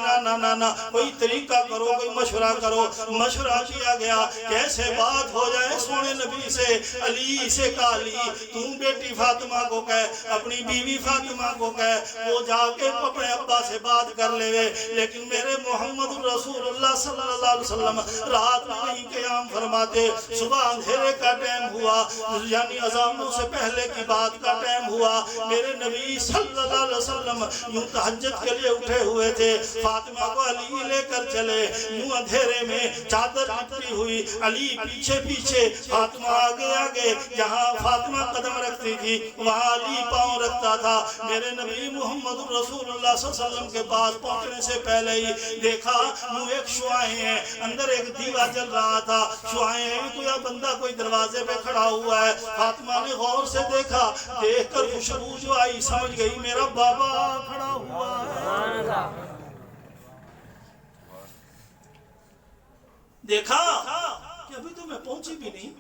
نا, کوئی طریقہ کرو, کوئی مشورہ کرو. مشورہ کیا گیا کیسے بات ہو جائے سونے نبی سے. علی سے کہا علی تم بیٹی فاطمہ کو کہہ, اپنی بیوی فاطمہ کو کہہ, وہ جا کے اپنے ابا سے بات کر لے. لیکن میرے محمد رسول اللہ صلی اللہ علیہ وسلم رات میں نہیں قیام فرماتے. صبح اندھیرے کا ٹائم ہوا, یعنی اذانوں سے پہلے کی بات کا ٹائم ہوا. میرے نبی صلی اللہ علیہ وسلم یوں تہجد کے لیے اٹھے ہوئے تھے. فاطمہ کو علی لے کر چلے, یوں اندھیرے میں چادر لپٹی ہوئی, علی پیچھے پیچھے, فاطمہ آگے آگے. جہاں فاطمہ قدم رکھتی تھی وہاں علی پاؤں رکھتا تھا. میرے نبی محمد رسول اللہ صلی اللہ علیہ وسلم کے پاس پہنچنے سے پہلے ہی دیکھا یوں ایک شعاعیں ہیں, اندر ایک دیوا جل رہا تھا. شعاعیں ہیں, کوئی بندہ کوئی دروازے پہ کھڑا ہوا ہے. فاطمہ نے غور سے دیکھا, دیکھ کر خوشبو جو آئی سمجھ گئی میرا بابا کھڑا ہوا ہے. دیکھا کہ ابھی تو میں پہنچی بھی نہیں,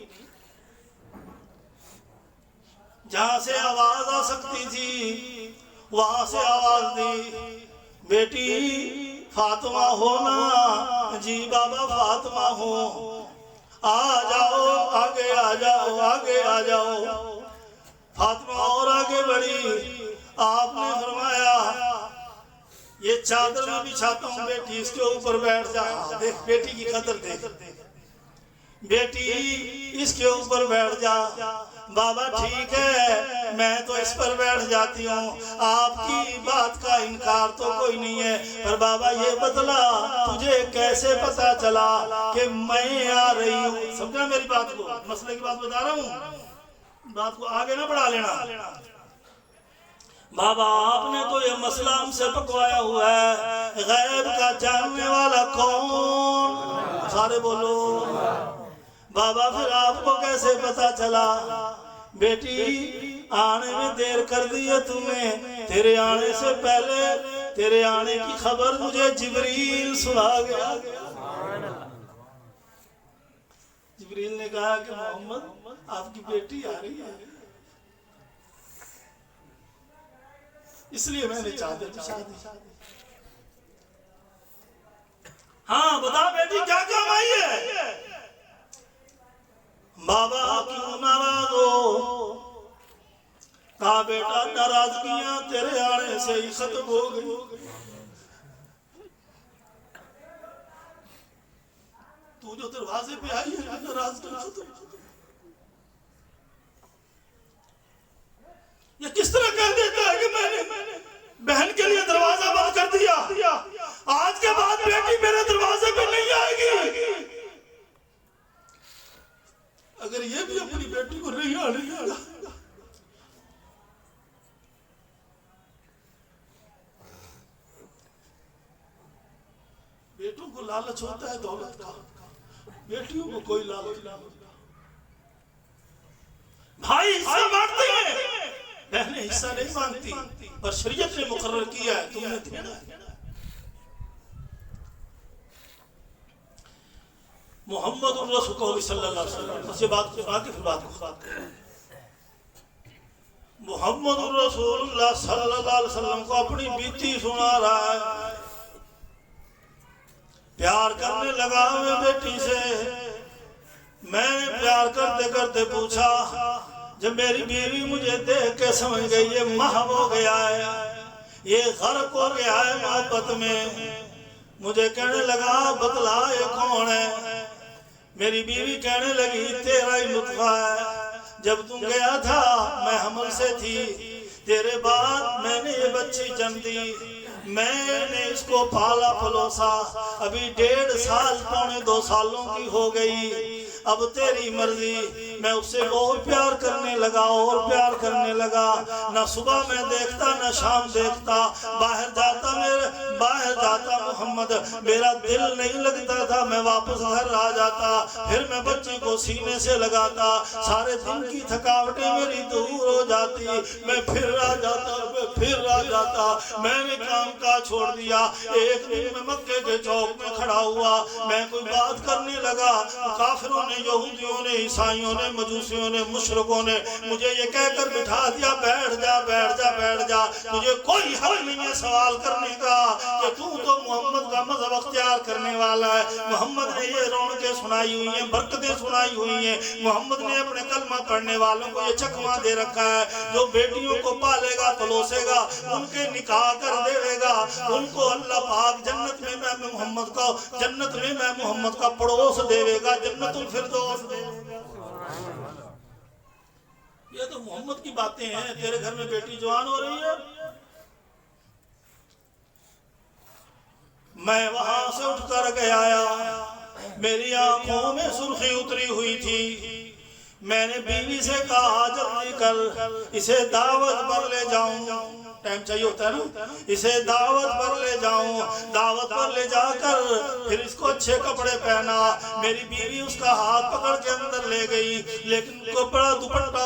جہاں سے آواز آ سکتی تھی وہاں سے آواز دی, بیٹی فاطمہ ہونا. جی بابا فاطمہ ہو, آ جاؤ, آگے آ جاؤ, آگے آ جاؤ. فاطمہ اور آگے بڑھی. آپ نے فرمایا یہ چادر میں بچھاتا ہوں بیٹی, اس کے اوپر بیٹھ جا. دیکھ بیٹی کی قدر دیکھ, بیٹی اس کے اوپر بیٹھ جا. بابا ٹھیک ہے میں تو اس پر بیٹھ جاتی ہوں, آپ کی بات کا انکار تو کوئی نہیں ہے, پر بابا یہ بتلا تجھے کیسے پتا چلا کہ میں آ رہی ہوں. سمجھنا میری بات کو, مسئلے کی بات بتا رہا ہوں, بات کو آگے نہ بڑھا لینا. بابا آپ نے تو یہ مسئلہ ہم سے پکوایا ہوا ہے، غیب کا جاننے والا کون؟ سارے بولو۔ بابا پھر آپ کو کیسے پتا چلا؟ بیٹی آنے میں دیر کر دی ہے تم نے، تیرے آنے سے پہلے تیرے آنے کی خبر مجھے جبریل سنا گیا۔ جبریل نے کہا کہ محمد آپ کی بیٹی آ رہی ہے، اس لیے میں نے چادر بچھا دی۔ ہاں بتا بیٹی کیا کام آئی ہے؟ بابا کیوں ناراض ہو؟ کہا بیٹا ناراضگیاں تیرے آنے سے ہی ختم ہو گئی، تو جو دروازے پہ آئی ہے ناراضگی ختم۔ یہ کس طرح کہہ دیتا ہے کہ میں نے بہن کے لیے دروازہ بند کر دیا، آج کے بعد بیٹی میرے دروازے پہ نہیں آئے گی؟ اگر یہ بھی اپنی بیٹی کو نہیں آنے دیا، بیٹوں کو لالچ ہوتا ہے دولت کا، بیٹیوں کو کوئی لالچ نہیں ہوتا۔ بھائی حصہ مانگتے ہیں، بہنیں حصہ نہیں مانگتی، پر شریعت نے مقرر کیا ہے تم نے دینا ہے۔ محمد الرسول صلی اللہ علیہ وسلم، اس یہ بات کو سنا کے پھر بات کو کریں۔ محمد الرسول اللہ صلی اللہ علیہ وسلم کو اپنی بیتی سنا رہا ہے، پیار کرنے لگا میں بیٹی سے۔ میں نے پیار کرتے کرتے پوچھا، جب میری بیوی مجھے دیکھ کے سمجھ گئی یہ محو ہو گیا ہے، یہ غرق ہو گیا ہے محبت میں، مجھے کہنے لگا بتلا یہ کون ہے؟ میری بیوی کہنے لگی تیرا ہی نطفہ ہے، جب تم گیا تھا میں حمل سے تھی، تیرے بعد میں نے یہ بچی جن دی، میں نے اس کو پالا پلوسا، ابھی 1.5 سال پونے 2 سالوں کی ہو گئی، اب تیری مرضی۔ میں اس سے اور پیار کرنے لگا، اور پیار کرنے لگا، نہ صبح میں دیکھتا نہ شام دیکھتا، باہر جاتا محمد میرا دل نہیں لگتا تھا، میں واپس گھر آ جاتا، پھر میں بچی کو سینے سے لگاتا، سارے دن کی تھکاوٹیں میری دور ہو جاتی، میں پھر آ جاتا، میں نے کام کا چھوڑ دیا۔ ایک دن میں مکے کے چوک میں کھڑا ہوا، میں کوئی بات کرنے لگا، کافروں نے، یہودیوں نے، عیسائیوں نے، مجوسیوں نے، مشرکوں نے مجھے یہ کہہ کر بٹھا دیا بیٹھ جا، تجھے کوئی حق نہیں ہے سوال کرنے کا کہ تو محمد کا مذہب اختیار کرنے والا ہے۔ محمد نے یہ رونقیں سنائی ہوئی ہیں، برکتیں سنائی ہوئی ہیں، محمد نے اپنے کلمہ پڑھنے والوں کو یہ چکمہ دے رکھا ہے، جو بیٹیوں کو پالے گا پلوسے گا، ان کے نکاح کر دے گا، ان کو اللہ پاک جنت میں میں محمد کا پڑوس دے گا، جنت الفردوس دے گا۔ یہ تو محمد کی باتیں ہیں۔ تیرے گھر میں بیٹی جوان ہو رہی ہے، میں وہاں سے اٹھ کر گیا، میری آنکھوں میں سرخی اتری ہوئی تھی، میں نے بیوی سے کہا جلدی کر اسے دعوت پر لے جاؤں، ٹائم چاہیے ہوتا ہے نا، اسے دعوت پر لے جاؤں، دعوت پر لے جا کر پھر اس کو اچھے کپڑے پہنا۔ میری بیوی اس کا ہاتھ پکڑ کے اندر لے گئی، لیکن کپڑا دوپٹہ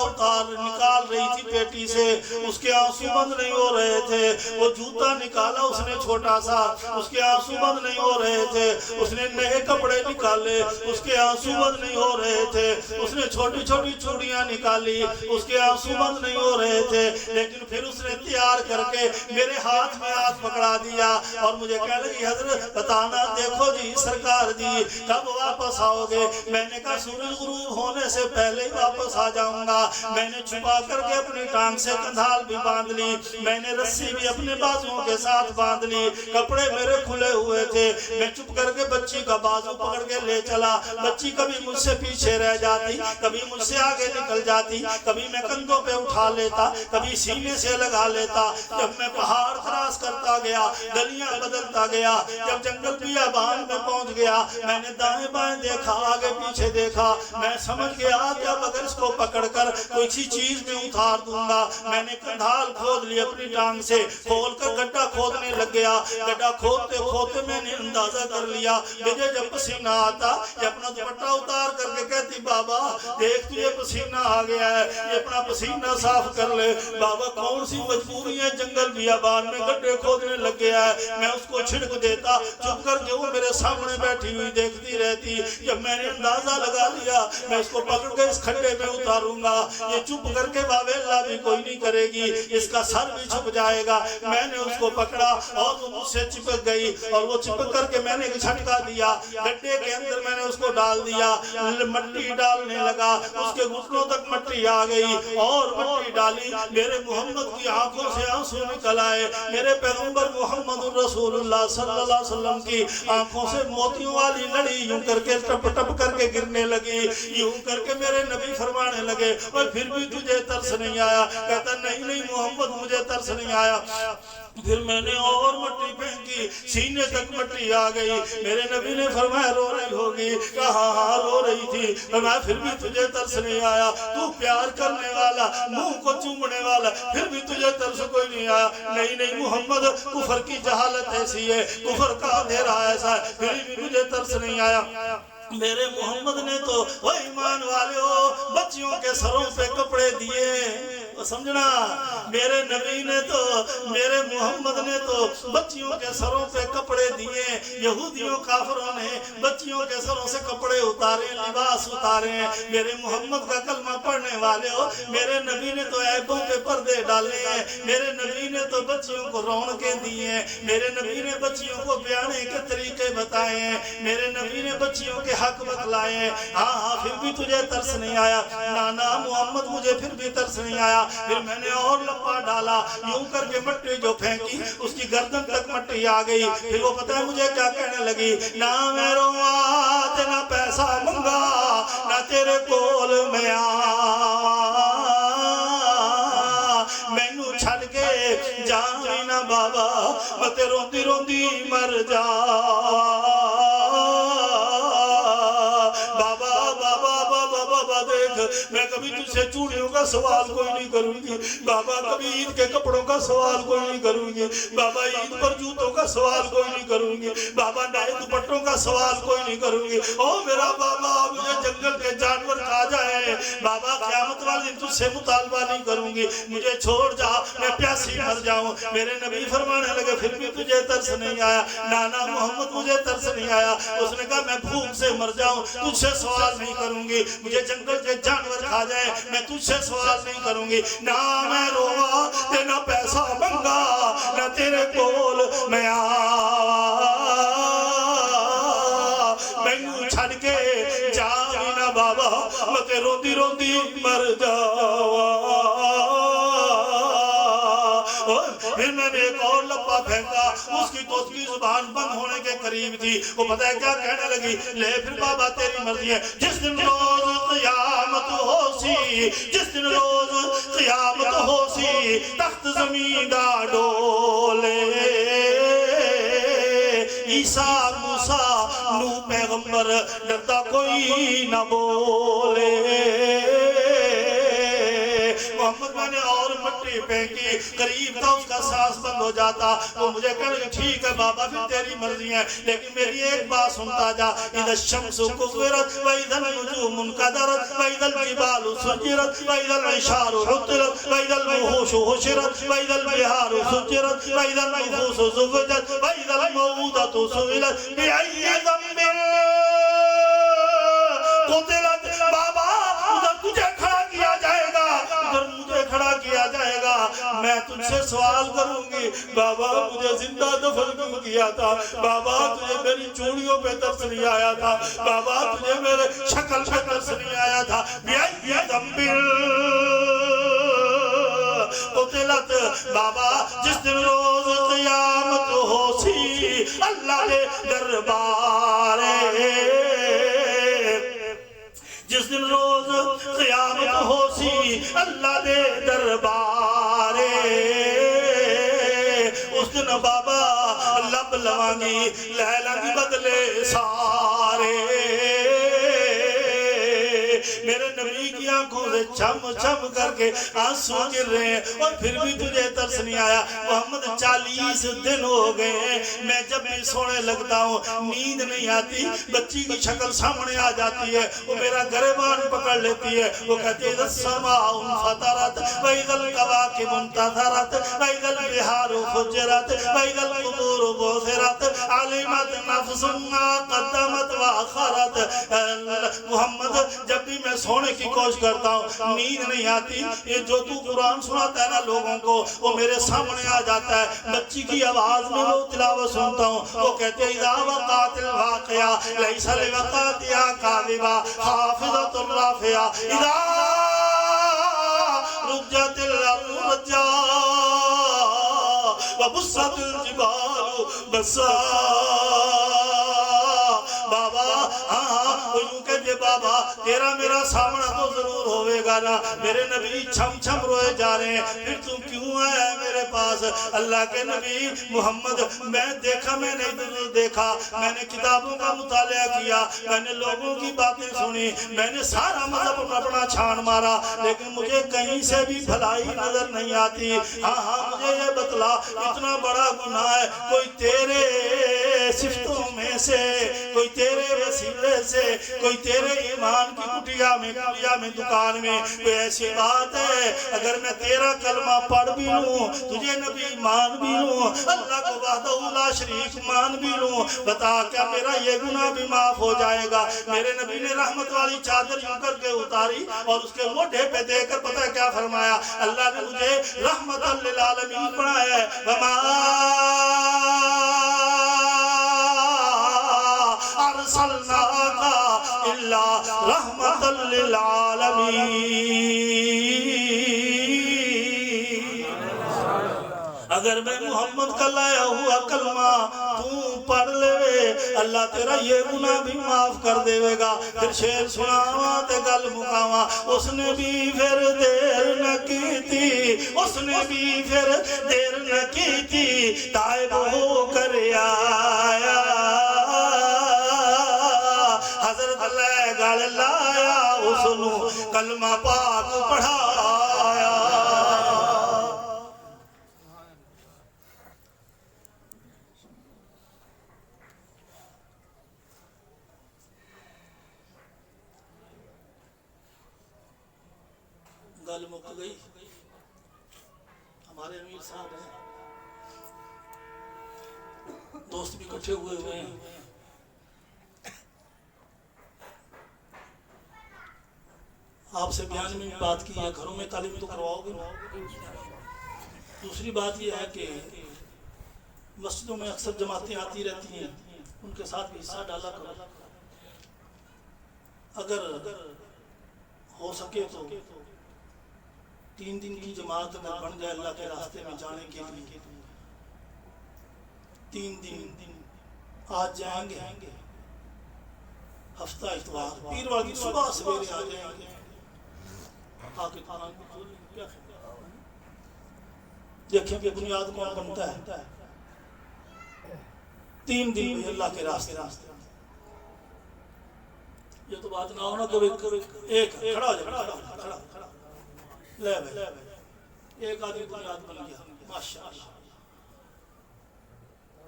نکال رہی تھی پیٹی سے، اس کے آنسو بند نہیں ہو رہے تھے، وہ جوتا نکالا اس نے چھوٹا سا، اس کے آنسو بند نہیں ہو رہے تھے، اس نے نئے کپڑے نکالے، اس کے آنسو بند نہیں ہو رہے تھے، اس نے چھوٹی چھوٹی چوڑیاں نکالی، اس کے آنسو بند نہیں ہو رہے تھے، لیکن پھر اس نے تیار کر کے میرے ہاتھ میں ہاتھ پکڑا دیا اور مجھے کہنے لگی حضرت بتانا، دیکھو جی سرکار جی کب واپس آؤ گے؟ میں نے کہا سورج غروب ہونے سے پہلے ہی واپس آ جاؤں گا۔ میں نے چھپا کر کے اپنی ٹانگ سے کندھال بھی باندھ لی، میں نے رسی بھی اپنے بازوؤں کے ساتھ باندھ لی، کپڑے میرے کھلے ہوئے تھے، میں چپ کر کے بچی کا بازو پکڑ کے لے چلا۔ بچی کبھی مجھ سے پیچھے رہ جاتی، کبھی مجھ سے آگے نکل جاتی، کبھی میں کندھوں پہ اٹھا لیتا، کبھی سینے سے لگا لیتا، جب میں پہاڑ کراس کرتا گیا، گلیاں بدلتا گیا، جب جنگل بیابان میں پہنچ گیا، میں نے دائیں بائیں دیکھا، آگے پیچھے دیکھا، میں سمجھ گیا کہ اب اگر اس کو پکڑ کر کوئی چیز میں اتار دوں گا، میں نے کندھال کھود لی اپنی ٹانگ سے، کھول کر گڈھا کھودنے لگ گیا، گڈھا کھودتے کھودتے میں نے اندازہ کر لیا، مجھے جب پسینہ آتا یہ اپنا دوپٹہ اتار کر کے کہتی بابا دیکھ تجھے پسینہ آ گیا ہے، یہ اپنا پسینہ صاف کر لے۔ بابا کون سی مجبوری ہے، جنگل بیابان میں گڈھے کھودنے لگ گیا ہے، میں اس کو چھڑک دیتا، چپ کر کے وہ میرے سامنے بیٹھی ہوئی دیکھتی رہتی، جب میں نے اندازہ لگا لیا میں اس کو پکڑ کے اس کھڈے میں اتاروں گا، یہ چپ کر کے واویلا بھی کوئی نہیں کرے گی، اس کا سر بھی چھپ جائے گا۔ میں نے اس کو پکڑا اور وہ مجھ سے چپک گئی، اور وہ چپک کر کے میں نے جھٹکا دیا، گڈھے کے اندر میں نے اس کو ڈال دیا، مٹی ڈالنے لگا، اس کے گھٹنوں تک مٹی آ گئی، اور مٹی ڈالی، میرے محمد کی آنکھوں سے آنسو نکل آئے، میرے پیغمبر محمد رسول اللہ صلی اللہ علیہ وسلم کی آنکھوں سے موتیوں والی لڑی یوں کر کے ٹپ ٹپ کر کے گرنے لگی، یوں کر کے میرے نبی فرمانے لگے اور پھر بھی تجھے ترس نہیں آیا؟ کہتا نہیں نہیں محمد مجھے ترس نہیں آیا۔ پھر میں نے اور مٹی پھینکی، سینے تک مٹی آ گئی، میرے نبی نے فرمایا رو رہی ہوگی؟ کہا ہاں رو رہی تھی۔ فرمایا پھر بھی تجھے ترس نہیں آیا؟ تو پیار کرنے والا، منہ کو چومنے والا، پھر بھی تجھے ترس کوئی نہیں آیا؟ نہیں نہیں محمد کفر کی جہالت ایسی ہے، کفر کا اندھیرا ایسا ہے، پھر بھی مجھے ترس نہیں آیا۔ میرے محمد نے تو وہ ایمان والے ہو بچیوں کے سروں پہ کپڑے دیے، سمجھنا، میرے نبی نے تو، میرے محمد نے تو بچیوں کے سروں پہ کپڑے دیے، یہودیوں کافروں نے بچیوں کے سروں سے کپڑے اتارے، لباس اتارے، میرے محمد کا کلمہ پڑھنے والے ہو میرے نبی نے تو عیبوں پہ پردے ڈالے ہیں، میرے نبی نے تو بچیوں کو رونقیں دی ہیں، میرے نبی نے بچیوں کو بیانے کے طریقے بتائے ہیں، میرے نبی نے بچیوں کے حق بتلائے ہیں۔ ہاں ہاں پھر بھی تجھے ترس نہیں آیا؟ نانا محمد مجھے پھر بھی ترس نہیں آیا۔ پھر میں نے اور لپا ڈالا، یوں کر کے مٹی جو پھینکی اس کی گردن تک مٹی آ گئی۔ پھر وہ پتہ ہے مجھے کیا کہنے لگی؟ نہ میں روات نہ پیسہ منگا نہ تیرے کول میں مینو چھڑ کے جاوی نہ بابا میں روندی روندی مر جا۔ میں کبھی تجھ سے چوڑیوں کا سوال کوئی نہیں کروں گی بابا، کبھی عید کے کپڑوں کا سوال کوئی نہیں کروں گی بابا، عید پر جوتوں کا سوال کوئی نہیں کروں گی بابا، نئے دوپٹوں کا سوال کوئی نہیں کروں گی۔ او میرا بابا مجھے جنگل کے جانور کھا جائے بابا، قیامت والے دن تجھ سے مطالبہ نہیں کروں گی، مجھے چھوڑ جا میں پیاسی مر جاؤں۔ میرے نبی فرمانے لگے پھر بھی تجھے ترس نہیں آیا؟ نانا محمد مجھے ترس نہیں آیا۔ اس نے کہا میں بھوک سے مر جاؤں تجھ سے سوال نہیں کروں گی، مجھے جنگل کے جانور کھا جائے میں تجھ سے سوال نہیں کروں گی، نہ میں روا تے نہ پیسہ منگا نہ تیرے کول میں مینو چھڑ کے جاوی نہ بابا میں روندی روندی مر جاوا۔ پھر میں نے ایک اور لپا پھینکا، اس کی تو اس کی زبان بند ہونے کے قریب تھی، وہ پتہ ہے کیا کہنے لگی؟ لے پھر بابا تیری مرضی ہے، جس دن روز قیامت ہو سی، جس دن روز قیامت ہو سی، تخت زمین دا ڈولے، عیسیٰ موسیٰ نو پیغمبر ڈرتا کوئی نہ بولے۔ محمد میں نے اور مٹی پھینکی، قریب تھا اس کا سانس بند ہو جاتا، وہ مجھے کہنے لگا ٹھیک ہے بابا پھر تیری مرضی ہے، لیکن میری ایک بات سنتا جا، اِذَا الشَّمْسُ كُوِّرَتْ وَإِذَا النُّجُومُ انْكَدَرَتْ وَإِذَا الْجِبَالُ سُجِّرَتْ وَإِذَا الْعِشَارُ عُطِّلَتْ وَإِذَا الْوُحُوشُ حُشِرَتْ وَإِذَا الْبِحَارُ سُجِّرَتْ وَإِذَا النُّفُوسُ زُوِّجَتْ وَإِذَا الْمَوْءُودَةُ سُئِلَتْ بِأَيِّ ذَنبٍ قُتِلَتْ۔ بابا ادھر تجھے کھڑا کیا جائے گا، ادھر مجھے کھڑا کیا جائے گا، میں تجھ سے سوال کروں گی بابا مجھے زندہ دفن کیوں کیا تھا؟ بابا تجھے میری چوڑیوں پہ ترس نہیں آیا تھا؟ بابا تجھے میرے شکل پہ ترس نہیں آیا تھا؟ بِأَيِّ ذَنبٍ قُتِلَتْ۔ بابا جس دن روز قیامت ہو سی اللہ دے دربارے، جس دن روز قیامت ہو سی اللہ دے دربارے، دن بابا لب لوانگی لیلا کی بدلے سارے میرے نبی کی آنکھوں سے چھم چھم کر کے آنسو گر رہے ہیں اور پھر بھی تجھے ترس نہیں آیا محمد 40 دن ہو گئے ہیں میں جب بھی سونے لگتا ہوں نیند نہیں آتی بچی کی شکل سامنے آ جاتی ہے وہ میرا گریبان پکڑ لیتی ہے وہ کہتے ہیں السماء فطرت وَإِذَا الْكَوَاكِبُ انتَثَرَتْ وَإِذَا الْبِحَارُ فُجِّرَتْ وَإِذَا الْقُبُورُ بُعْثِرَتْ عَلِمَتْ نَفْسٌ مَا قَدَّمَتْ وَأَخَّرَتْ محمد جب بھی میں سونے کی کوشش کرتا ہوں نیند نہیں آتی یہ جو تو قرآن سناتا ہے نا لوگوں کو وہ میرے سامنے آ جاتا ہے بچی کی آواز میں وہ تلاوت سنتا ہوں وہ کہتے ہیں اذا وقعت الواقعہ لیس لوقعتها کاذبہ حافظۃ رافعہ اذا رجت الارض رجا وبست الجبال بسا بابا ہاں یوں کہتے بابا تیرا میرا سامنا تو ضرور ہوئے گا نا میرے نبی چھم چھم روئے جا رہے ہیں پھر تم کیوں آیا ہے میرے پاس اللہ کے نبی محمد میں دیکھا میں نے ادھر دیکھا میں نے کتابوں کا مطالعہ کیا میں نے لوگوں کی باتیں سنی میں نے سارا مذہب اپنا چھان مارا لیکن مجھے کہیں سے بھی بھلائی نظر نہیں آتی ہاں مجھے یہ بتلا اتنا بڑا گناہ ہے کوئی تیرے صفتوں میں سے کوئی تیرے وسیلے سے کوئی تیرے ایمان کی کٹیا میں دکان میں کوئی ایسی بات ہے اگر میں تیرا کلمہ پڑھ بھی لوں تجھے نبی مان بھی لوں اللہ کو وحدہ لا شریک مان بھی لوں بتا کیا میرا یہ گناہ بھی معاف ہو جائے گا میرے نبی نے رحمت والی چادر یوں کر کے اتاری اور اس کے موڈھے پہ دے کر پتہ کیا فرمایا اللہ نے مجھے رحمت للعالمین بنایا ہے وما ارسلناک الا رحمت للعالمین اگر میں محمد کا لایا ہوا کلمہ تو پڑھ لے اللہ تیرا یہ گناہ بھی معاف کر دے گا پھر شعر سناواں تے گل مکاواں اس نے بھی پھر دیر نہ کی تھی اس نے بھی پھر دیر نہ کی تھی تائب ہو کر آیا حضرت اللہ گل لایا اس نو کلمہ پاک پڑھایا گل مک گئی ہمارے امیر صاحب ہیں دوست بھی اکٹھے ہوئے ہیں آپ سے بیان میں بات کی ہے گھروں میں تعلیم تو کرواؤ گے دوسری بات یہ ہے کہ مسجدوں میں اکثر جماعتیں آتی رہتی ہیں ان کے ساتھ بھی حصہ ڈالا کرو اگر ہو سکے تو 3 دن کی جماعت میں بن جائے اللہ کے راستے میں جانے کے لیے 3 دن آج جائیں گے ہفتہ اتوار پیر والی صبح سویرے آ جائیں گے آکے قرآن کو کھولیں کیا خیال دیکھیں کہ بنیاد کون بنتا ہے 3 دن میں اللہ کے راستے یہ تو بات نہ ہونا کہ ایک کھڑا ہو جائے کھڑا لے بھائی ایک آدمی بنیاد بن گیا ماشاءاللہ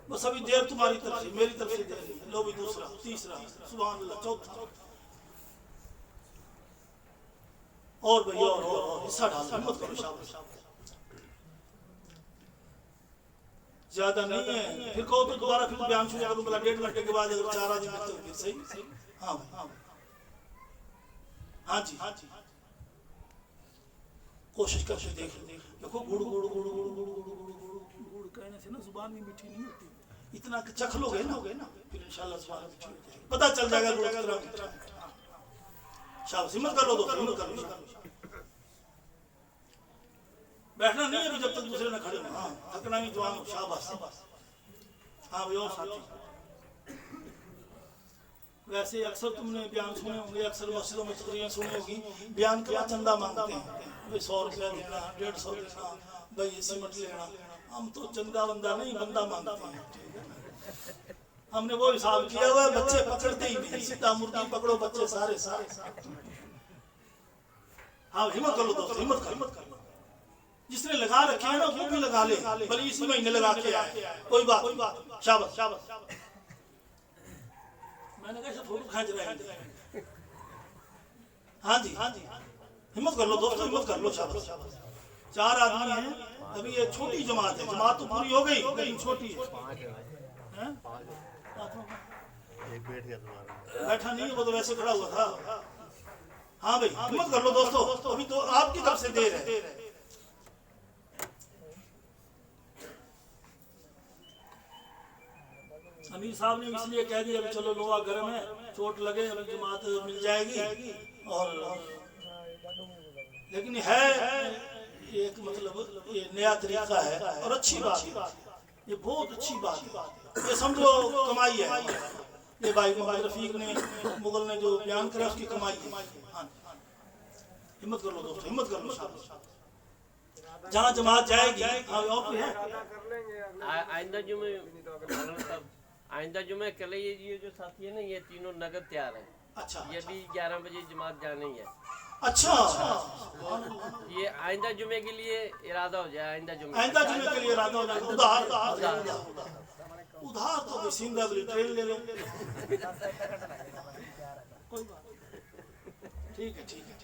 بس ابھی دیر تمہاری طرف سے میری طرف سے دیر لو بھی دوسرا تیسرا سبحان اللہ چوتھا اور بھئی اور حصہ ڈال ہمت کرو شاباش زیادہ نہیں ہے پھر کہو تو دوبارہ پھر بیان شروع کروں بلا 1.5 گھنٹے کے بعد اگر 4 آدمی ملتے ہو پھر صحیح ہاں بھائی ہاں جی کوشش کر کے دیکھو گڑ کہنے سے نا زبان میں میٹھی نہیں ہوتی اتنا چکھ لو گے نا پھر انشاءاللہ زبان میٹھی ہو جائے گی پتہ چل جائے گا گڑ کتنا شاباش ہمت کر لو دوست ہمت کر لو بیٹھنا نہیں ہے جب تک دوسرے نہ کھڑے ہوں تھکنا نہیں جوان شاباش ہاں بھائی اور ساتھی ویسے اکثر تم نے بیان سنے ہوں گے اکثر مسجدوں میں تقریریں سنی ہوگی بیان کا چندہ مانگتے ہیں بھائی 100 روپیہ دینا 150 دینا بھائی سیمنٹ لینا ہم تو چندہ بندہ نہیں بندہ مانگتے ہیں، ٹھیک ہے نا؟ ہم نے وہ حساب کیا ہوا ہے، بچے پکڑتے ہی نہیں، سیدھا مرغی پکڑو بچے سارے سارے۔ ہاں ہمت کر لو دوست، ہمت کر لو، جس نے لگا رکھے ہیں نا وہ بھی لگا لے، بلی اسی مہینے لگا کے آئے، کوئی بات، شاباش شاباش۔ میں نے کہا ایسے فوٹو کھینچ رہے ہیں، ہاں جی ہمت کر لو دوستو، ہمت کر لو، شاباش۔ 4 آدمی ہیں، ابھی یہ چھوٹی جماعت ہے، جماعت تو پوری ہو گئی لیکن چھوٹی ہے، بیٹھا نہیں وہ تو ویسے کھڑا ہوا تھا۔ ہاں بھائی ہمت کر لو دوستو، ابھی تو آپ کی طرف سے دیر ہے۔ امیر صاحب نے اس لیے کہہ دیا ابھی چلو لوہا گرم ہے، چوٹ لگے ابھی جماعت مل جائے گی، اور لیکن ہے ایک مطلب یہ نیا طریقہ ہے اور اچھی بات ہے، یہ بہت اچھی بات ہے، یہ سمجھو کمائی ہے، یہ بھائی محمد رفیق نے مغل نے جو بیان کرا اس کی کمائی ہے۔ ہمت کر لو دوستو، ہمت کر لو، جہاں جماعت جائے گی۔ اور کوئی ہے آئندہ جمعہ کل یہ جو ساتھی ہے نا یہ تینوں نگد تیار ہیں، یہ بھی 11 بجے جماعت جانے ہی ہے۔ اچھا یہ آئندہ جمعے کے لیے ارادہ ہو جائے، آئندہ جمعے کے لیے ارادہ ہو جائے، ادھار تو سنگا بلی ٹرین لے لو، ٹھیک ہے ٹھیک ہے۔